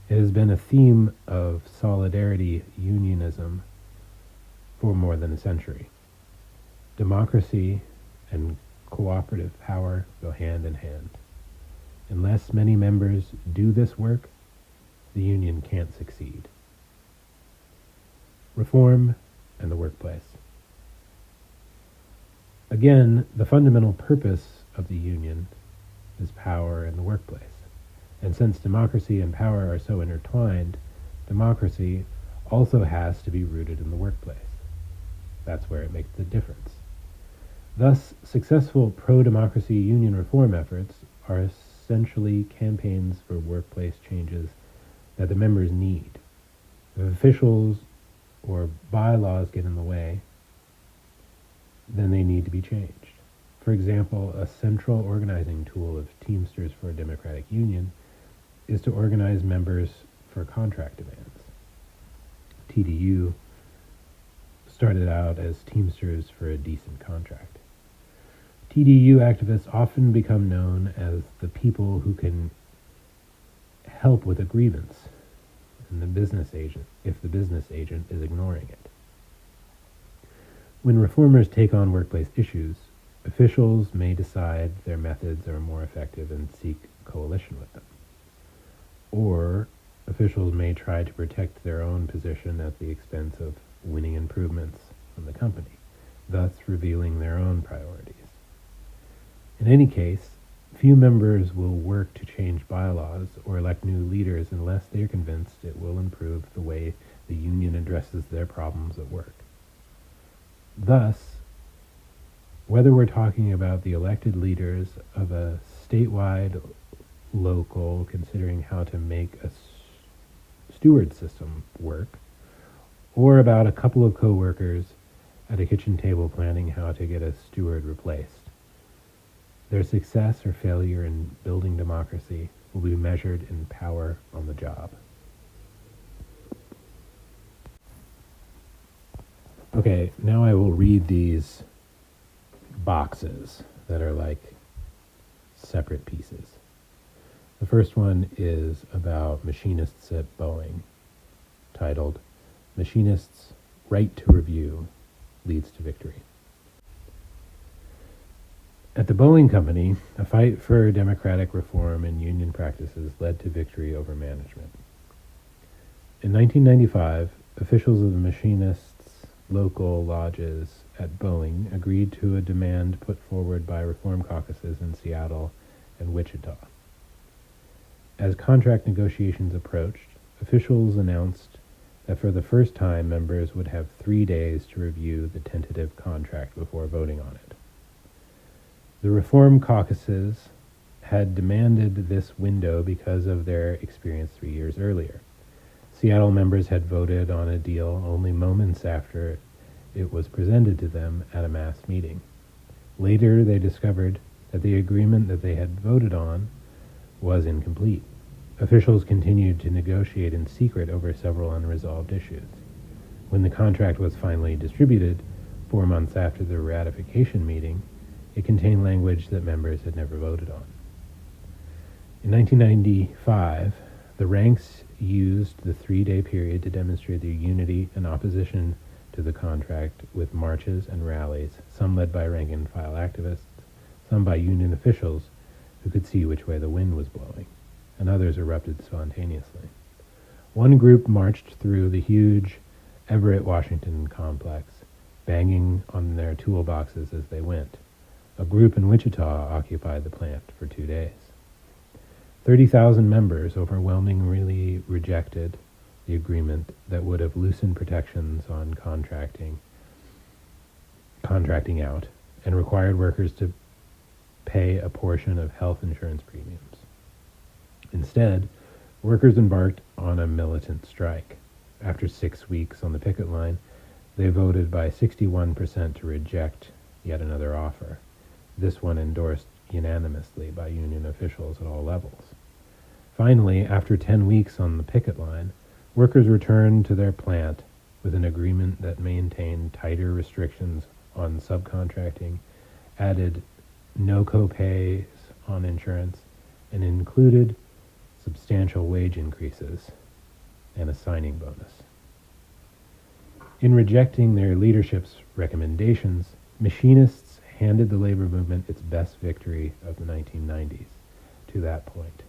It has been a theme of solidarity unionism for more than a century. Democracy and cooperative power go hand in hand. Unless many members do this work, the union can't succeed. Reform and the workplace. Again, the fundamental purpose of the union is power in the workplace. And since democracy and power are so intertwined, democracy also has to be rooted in the workplace. That's where it makes the difference. Thus, successful pro-democracy union reform efforts are essentially campaigns for workplace changes that the members need. If officials or bylaws get in the way, then they need to be changed. For example, a central organizing tool of Teamsters for a Democratic Union is to organize members for contract demands. TDU started out as Teamsters for a Decent Contract. TDU activists often become known as the people who can help with a grievance and the business agent if the business agent is ignoring it. When reformers take on workplace issues, officials may decide their methods are more effective and seek coalition with them. Or officials may try to protect their own position at the expense of winning improvements from the company, thus revealing their own priorities. In any case, few members will work to change bylaws or elect new leaders unless they are convinced it will improve the way the union addresses their problems at work. Thus, whether we're talking about the elected leaders of a statewide, local, considering how to make a steward system work, or about a couple of co-workers at a kitchen table planning how to get a steward replaced, their success or failure in building democracy will be measured in power on the job. Okay, now I will read these boxes that are like separate pieces. The first one is about machinists at Boeing, titled, "Machinists' Right to Review Leads to Victory." At the Boeing Company, a fight for democratic reform and union practices led to victory over management. In 1995, officials of the machinists' local lodges at Boeing agreed to a demand put forward by reform caucuses in Seattle and Wichita. As contract negotiations approached, officials announced that for the first time members would have 3 days to review the tentative contract before voting on it. The reform caucuses had demanded this window because of their experience 3 years earlier. Seattle members had voted on a deal only moments after it was presented to them at a mass meeting. Later, they discovered that the agreement that they had voted on was incomplete. Officials continued to negotiate in secret over several unresolved issues. When the contract was finally distributed, 4 months after the ratification meeting, it contained language that members had never voted on. In 1995, the ranks used the 3-day period to demonstrate their unity and opposition to the contract with marches and rallies, some led by rank-and-file activists, some by union officials who could see which way the wind was blowing, and others erupted spontaneously. One group marched through the huge Everett, Washington complex, banging on their toolboxes as they went. A group in Wichita occupied the plant for 2 days. 30,000 members overwhelmingly rejected the agreement that would have loosened protections on contracting out and required workers to pay a portion of health insurance premiums. Instead, workers embarked on a militant strike. After 6 weeks on the picket line, they voted by 61% to reject yet another offer. This one endorsed unanimously by union officials at all levels. Finally, after 10 weeks on the picket line, workers returned to their plant with an agreement that maintained tighter restrictions on subcontracting, added no co-pays on insurance, and included substantial wage increases and a signing bonus. In rejecting their leadership's recommendations, machinists handed the labor movement its best victory of the 1990s to that point.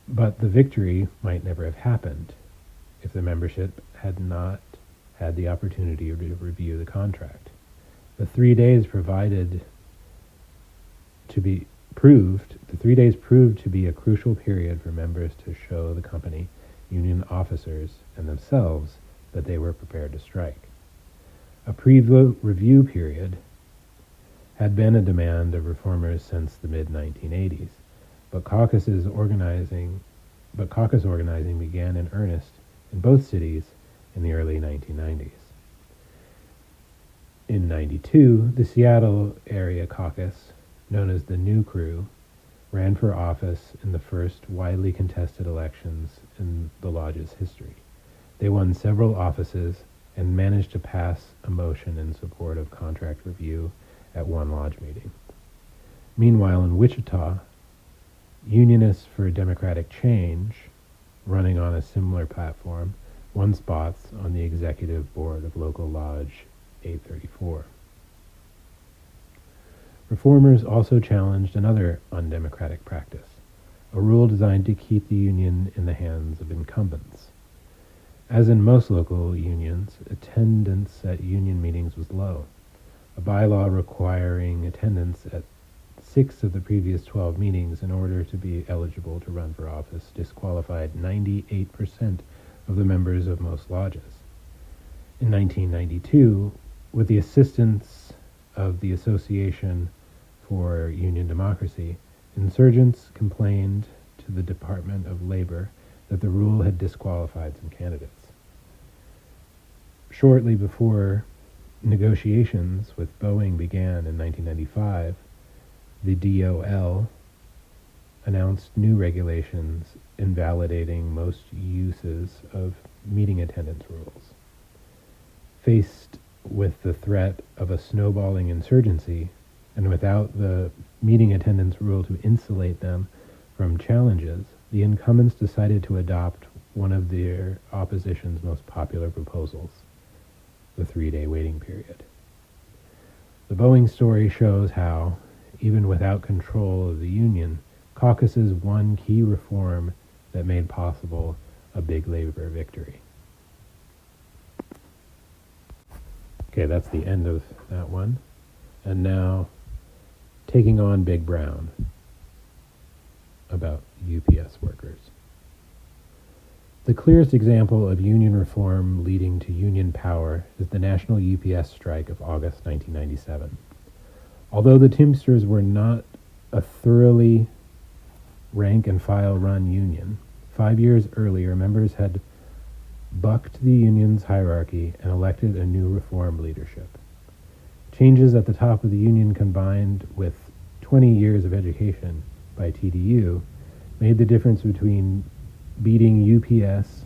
But the victory might never have happened if the membership had not had the opportunity to review the contract. The 3 days proved to be a crucial period for members to show the company, union officers, and themselves that they were prepared to strike. A pre-vote review period had been a demand of reformers since the mid-1980s, but caucus organizing began in earnest in both cities in the early 1990s. In 92, the Seattle area caucus, known as the New Crew, ran for office in the first widely contested elections in the lodge's history. They won several offices and managed to pass a motion in support of contract review at one lodge meeting. Meanwhile, in Wichita, Unionists for Democratic Change, running on a similar platform, won spots on the executive board of local lodge 834. Reformers also challenged another undemocratic practice, a rule designed to keep the union in the hands of incumbents. As in most local unions, attendance at union meetings was low. A bylaw requiring attendance at 6 of the previous 12 meetings in order to be eligible to run for office disqualified 98% of the members of most lodges. In 1992, with the assistance of the Association for Union Democracy, insurgents complained to the Department of Labor that the rule had disqualified some candidates. Shortly before negotiations with Boeing began in 1995, the DOL announced new regulations invalidating most uses of meeting attendance rules. Faced with the threat of a snowballing insurgency, and without the meeting attendance rule to insulate them from challenges, the incumbents decided to adopt one of their opposition's most popular proposals, the 3-day waiting period. The Boeing story shows how, even without control of the union, caucuses won key reform that made possible a big labor victory. Okay, that's the end of that one. And now, taking on Big Brown, about UPS workers. The clearest example of union reform leading to union power is the national UPS strike of August 1997. Although the Teamsters were not a thoroughly rank-and-file run union, 5 years earlier, members had bucked the union's hierarchy and elected a new reform leadership. Changes at the top of the union combined with 20 years of education by TDU made the difference between beating UPS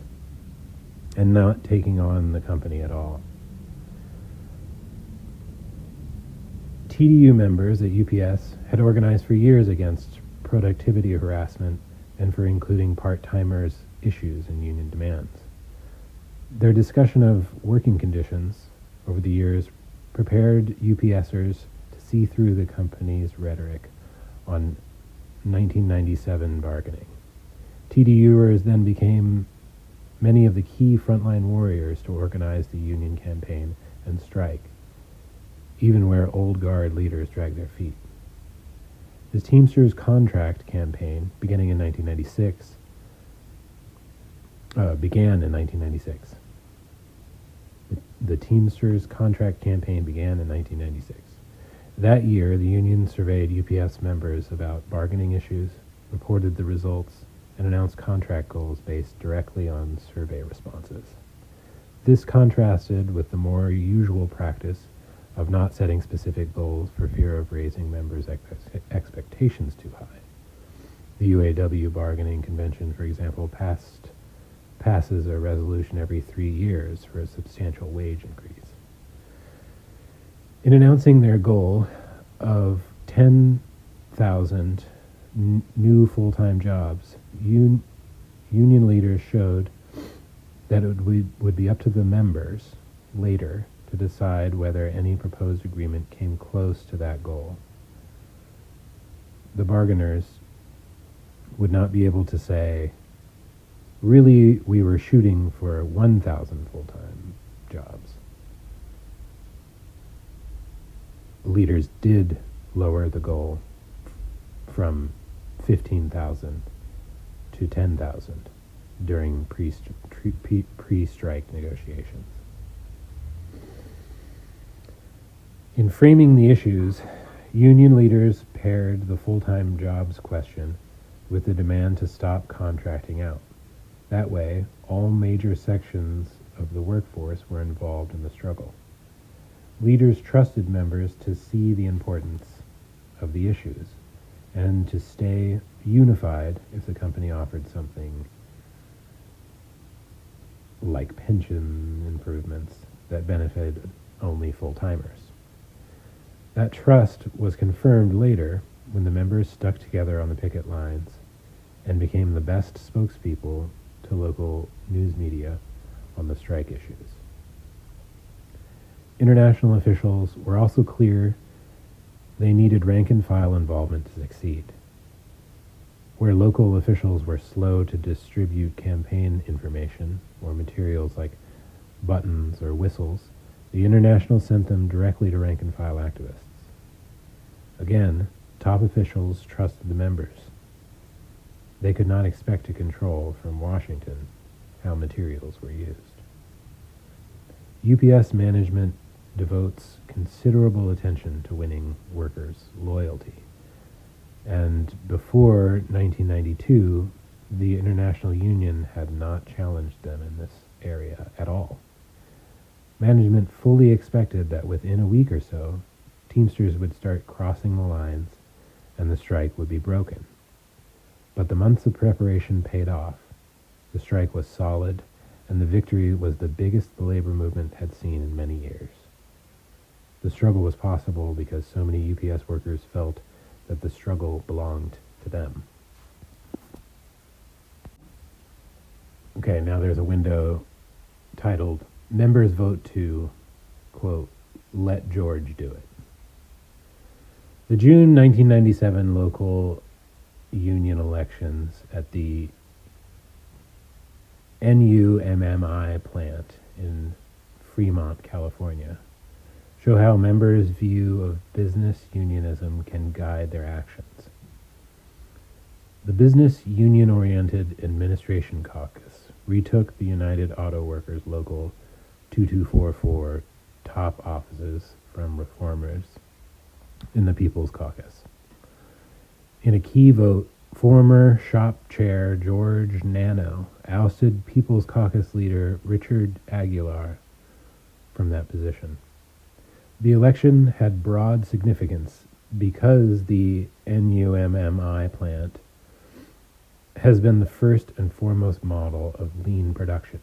and not taking on the company at all. TDU members at UPS had organized for years against productivity harassment and for including part-timers' issues in union demands. Their discussion of working conditions over the years prepared UPSers to see through the company's rhetoric on 1997 bargaining. TDUers then became many of the key frontline warriors to organize the union campaign and strike, even where old guard leaders dragged their feet. The Teamsters contract campaign, began in 1996. The Teamsters contract campaign began in 1996. That year, the union surveyed UPS members about bargaining issues, reported the results, and announced contract goals based directly on survey responses. This contrasted with the more usual practice of not setting specific goals for fear of raising members' expectations too high. The UAW bargaining convention, for example, passes a resolution every 3 years for a substantial wage increase. In announcing their goal of 10,000 new full-time jobs, union leaders showed that it would be up to the members later to decide whether any proposed agreement came close to that goal. The bargainers would not be able to say, really, we were shooting for 1,000 full-time jobs. Leaders did lower the goal from 15,000 to 10,000 during pre-strike negotiations. In framing the issues, union leaders paired the full-time jobs question with the demand to stop contracting out. That way, all major sections of the workforce were involved in the struggle. Leaders trusted members to see the importance of the issues and to stay unified if the company offered something like pension improvements that benefited only full-timers. That trust was confirmed later when the members stuck together on the picket lines and became the best spokespeople to local news media on the strike issues. International officials were also clear they needed rank-and-file involvement to succeed. Where local officials were slow to distribute campaign information or materials like buttons or whistles, the International sent them directly to rank-and-file activists. Again, top officials trusted the members. They could not expect to control from Washington how materials were used. UPS management devotes considerable attention to winning workers' loyalty. And before 1992, the International Union had not challenged them in this area at all. Management fully expected that within a week or so, Teamsters would start crossing the lines and the strike would be broken. But the months of preparation paid off. The strike was solid, and the victory was the biggest the labor movement had seen in many years. The struggle was possible because so many UPS workers felt that the struggle belonged to them. Okay, now there's a window titled, Members Vote to, quote, Let George Do It. The June 1997 local union elections at the NUMMI plant in Fremont, California, show how members' view of business unionism can guide their actions. The Business Union-Oriented Administration Caucus retook the United Auto Workers Local 2244 top offices from reformers in the People's Caucus. In a key vote, former shop chair George Nano ousted People's Caucus leader Richard Aguilar from that position. The election had broad significance because the NUMMI plant has been the first and foremost model of lean production,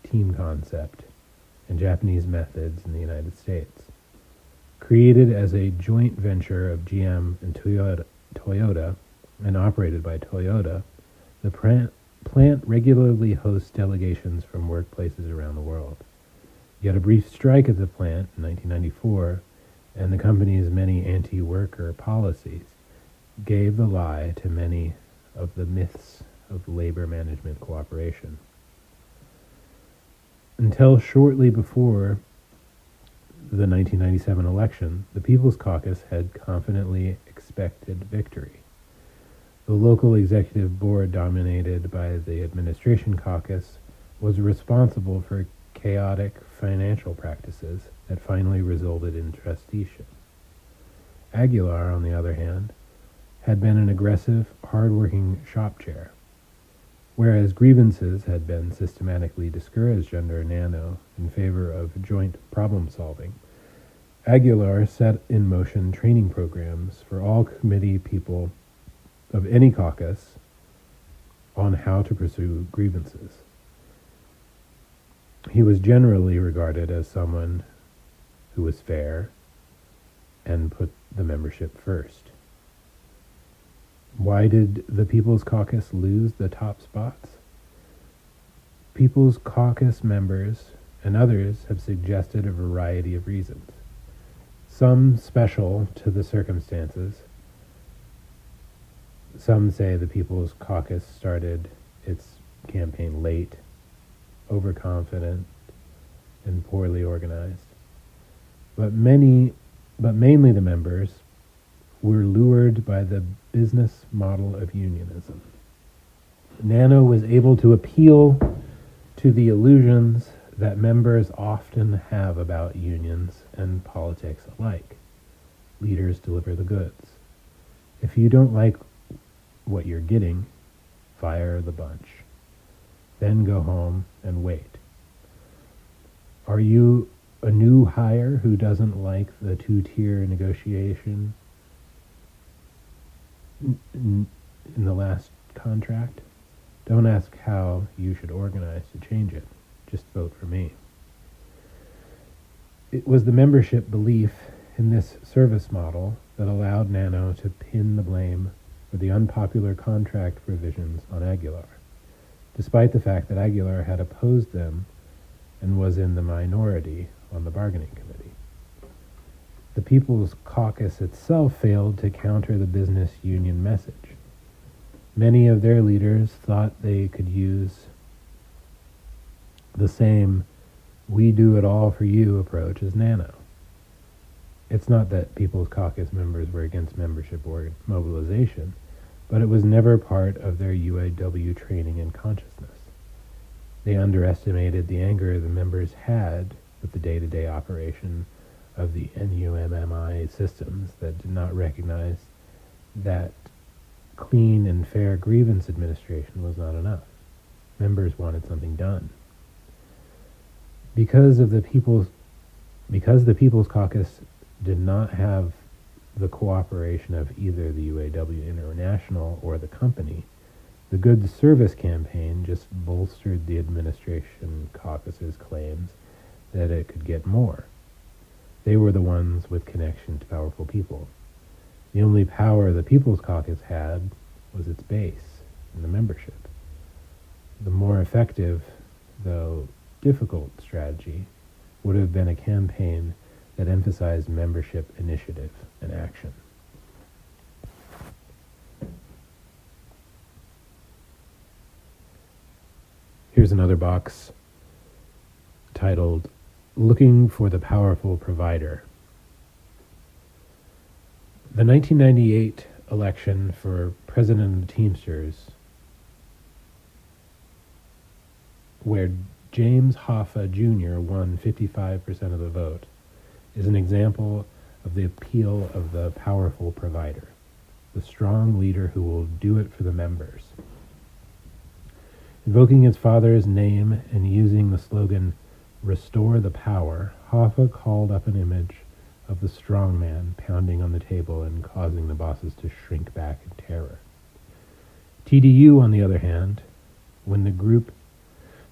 team concept, and Japanese methods in the United States. Created as a joint venture of GM and Toyota and operated by Toyota, the plant regularly hosts delegations from workplaces around the world. Yet a brief strike at the plant in 1994 and the company's many anti-worker policies gave the lie to many of the myths of labor management cooperation. Until shortly before the 1997 election, the People's Caucus had confidently expected victory. The local executive board, dominated by the administration caucus, was responsible for chaotic financial practices that finally resulted in trusteeship. Aguilar, on the other hand, had been an aggressive, hard-working shop chair. Whereas grievances had been systematically discouraged under Nano in favor of joint problem-solving, Aguilar set in motion training programs for all committee people of any caucus on how to pursue grievances. He was generally regarded as someone who was fair and put the membership first. Why did the People's Caucus lose the top spots? People's Caucus members and others have suggested a variety of reasons, some special to the circumstances. Some say the People's Caucus started its campaign late, overconfident, and poorly organized. But mainly the members were lured by the business model of unionism. Nano was able to appeal to the illusions that members often have about unions and politics alike. Leaders deliver the goods. If you don't like what you're getting, fire the bunch. Then go home and wait. Are you a new hire who doesn't like the two-tier negotiation in the last contract? Don't ask how you should organize to change it. Just vote for me. It was the membership belief in this service model that allowed Nano to pin the blame for the unpopular contract provisions on Aguilar, despite the fact that Aguilar had opposed them and was in the minority on the bargaining committee. The People's Caucus itself failed to counter the business union message. Many of their leaders thought they could use the same "we do it all for you" approach as Nano. It's not that People's Caucus members were against membership or mobilization, but it was never part of their UAW training and consciousness. They underestimated the anger the members had with the day-to-day operation of the NUMMI systems that did not recognize that clean and fair grievance administration was not enough. Members wanted something done. Because the People's Caucus did not have the cooperation of either the UAW International or the company, the Good Service campaign just bolstered the administration caucus's claims that it could get more. They were the ones with connection to powerful people. The only power the People's Caucus had was its base and the membership. The more effective, though difficult, strategy would have been a campaign that emphasized membership initiative and action. Here's another box titled "Looking for the Powerful Provider." The 1998 election for president of the Teamsters, where James Hoffa Jr. won 55% of the vote, is an example of the appeal of the powerful provider, the strong leader who will do it for the members. Invoking his father's name and using the slogan, "Restore the Power," Hoffa called up an image of the strong man pounding on the table and causing the bosses to shrink back in terror. TDU, on the other hand, when the group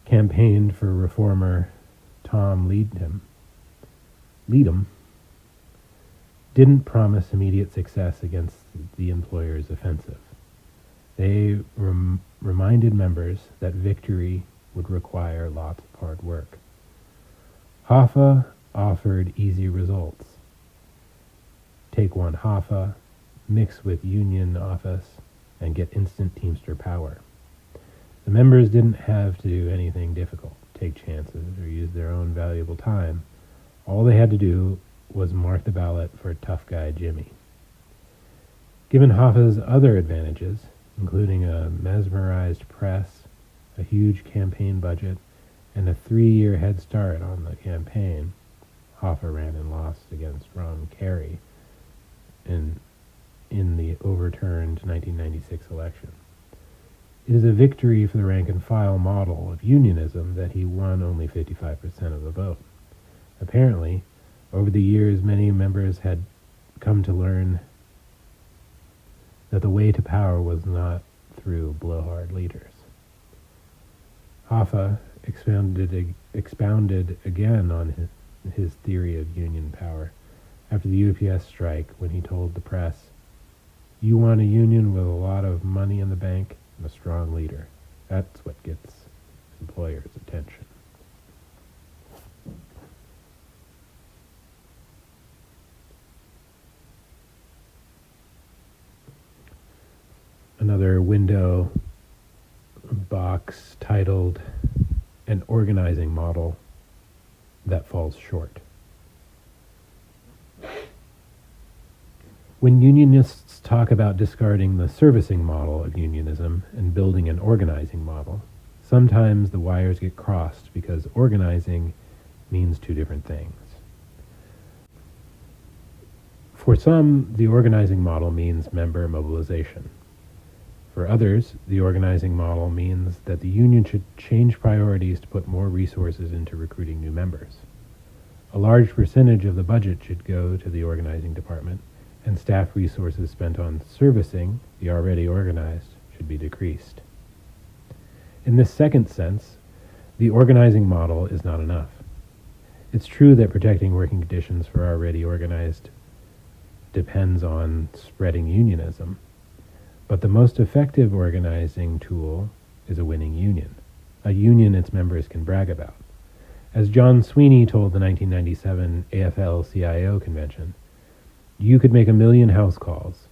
campaigned for reformer Tom Leadham, didn't promise immediate success against the employer's offensive. They reminded members that victory would require lots of hard work. Hoffa offered easy results. Take one Hoffa, mix with union office, and get instant Teamster power. The members didn't have to do anything difficult, take chances, or use their own valuable time. All they had to do was mark the ballot for tough guy Jimmy. Given Hoffa's other advantages, including a mesmerized press, a huge campaign budget, and a 3-year head start on the campaign, Hoffa ran and lost against Ron Carey in the overturned 1996 election. It is a victory for the rank-and-file model of unionism that he won only 55% of the vote. Apparently, over the years, many members had come to learn that the way to power was not through blowhard leaders. Hoffa expounded again on his theory of union power after the UPS strike when he told the press, "You want a union with a lot of money in the bank and a strong leader. That's what gets employers' attention." Another window box titled "An Organizing Model That Falls Short." When unionists talk about discarding the servicing model of unionism and building an organizing model, sometimes the wires get crossed because organizing means two different things. For some, the organizing model means member mobilization. For others, the organizing model means that the union should change priorities to put more resources into recruiting new members. A large percentage of the budget should go to the organizing department, and staff resources spent on servicing the already organized should be decreased. In this second sense, the organizing model is not enough. It's true that protecting working conditions for already organized depends on spreading unionism, but the most effective organizing tool is a winning union, a union its members can brag about. As John Sweeney told the 1997 AFL-CIO convention, "You could make 1,000,000 house calls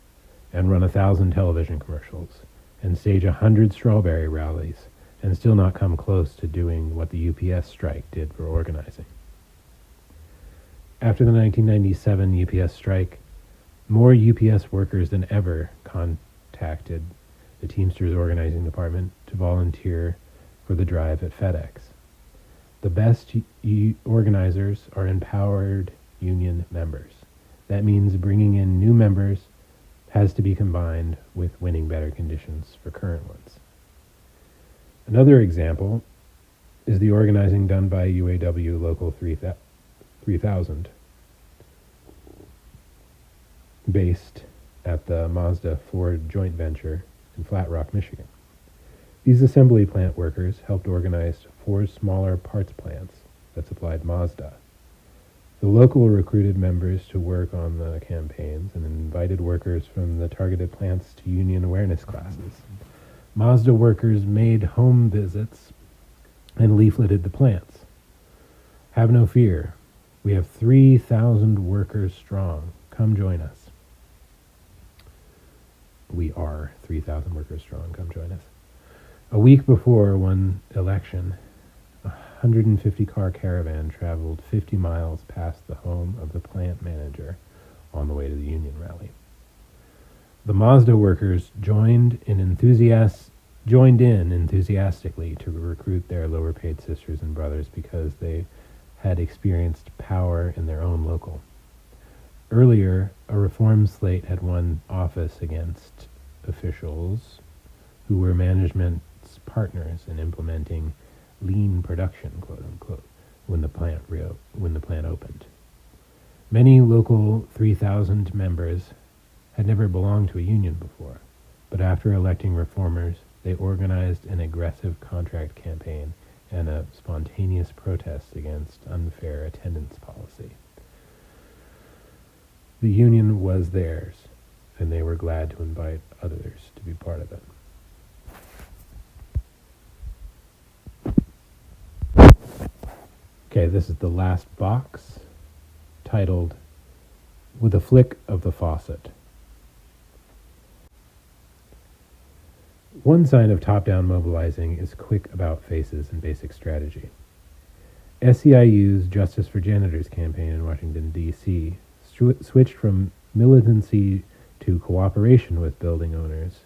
and run 1,000 television commercials and stage 100 strawberry rallies and still not come close to doing what the UPS strike did for organizing." After the 1997 UPS strike, more UPS workers than ever contacted the Teamsters organizing department to volunteer for the drive at FedEx. The best organizers are empowered union members. That means bringing in new members has to be combined with winning better conditions for current ones. Another example is the organizing done by UAW Local 3000, based at the Mazda Ford joint venture in Flat Rock, Michigan. These assembly plant workers helped organize 4 smaller parts plants that supplied Mazda. The local recruited members to work on the campaigns and invited workers from the targeted plants to union awareness classes. Mazda workers made home visits and leafleted the plants. "Have no fear. We have 3,000 workers strong. Come join us." We are 3,000 workers strong. Come join us. A week before one election, a 150-car caravan traveled 50 miles past the home of the plant manager on the way to the union rally. The Mazda workers joined in enthusiastically to recruit their lower-paid sisters and brothers because they had experienced power in their own local. Earlier, a reform slate had won office against officials who were management's partners in implementing lean production, quote unquote, when the plant opened. Many local 3,000 members had never belonged to a union before, but after electing reformers, they organized an aggressive contract campaign and a spontaneous protest against unfair attendance policy. The union was theirs, and they were glad to invite others to be part of it. Okay, this is the last box, titled "With a Flick of the Faucet." One sign of top-down mobilizing is quick about-faces and basic strategy. SEIU's Justice for Janitors campaign in Washington, D.C. Switched from militancy to cooperation with building owners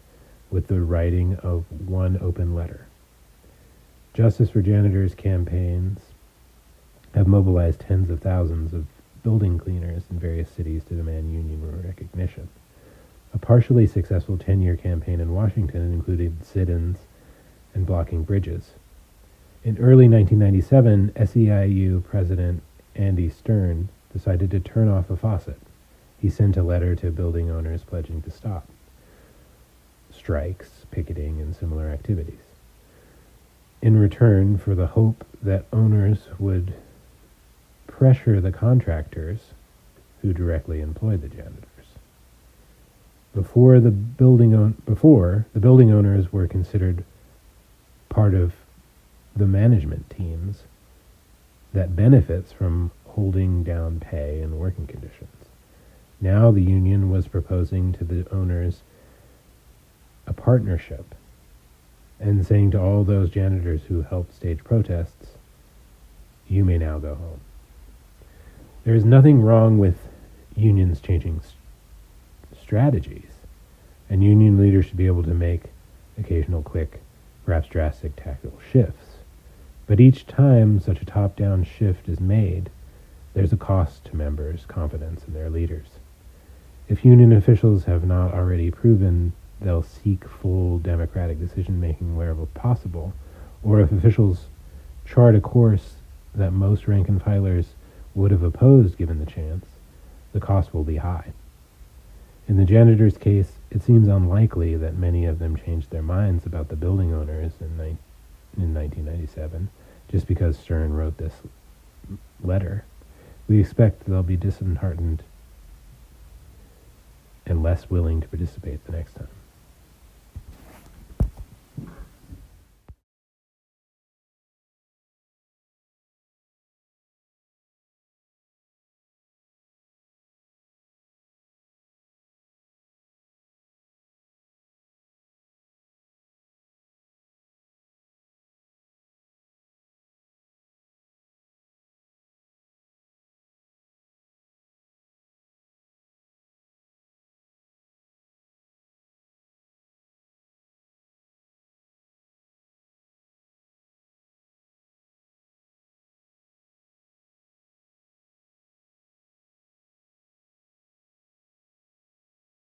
with the writing of one open letter. Justice for Janitors campaigns have mobilized tens of thousands of building cleaners in various cities to demand union recognition. A partially successful 10-year campaign in Washington included sit-ins and blocking bridges. In early 1997, SEIU President Andy Stern decided to turn off a faucet. He sent a letter to building owners pledging to stop strikes, picketing, and similar activities, in return for the hope that owners would pressure the contractors who directly employed the janitors. Before the building owners were considered part of the management teams that benefits from holding down pay and working conditions. Now the union was proposing to the owners a partnership and saying to all those janitors who helped stage protests, you may now go home. There is nothing wrong with unions changing strategies, and union leaders should be able to make occasional quick, perhaps drastic tactical shifts. But each time such a top-down shift is made, there's a cost to members' confidence in their leaders. If union officials have not already proven they'll seek full democratic decision-making wherever possible, or if officials chart a course that most rank-and-filers would have opposed given the chance, the cost will be high. In the janitors' case, it seems unlikely that many of them changed their minds about the building owners in 1997 just because Stern wrote this letter. We expect they'll be disheartened and less willing to participate the next time.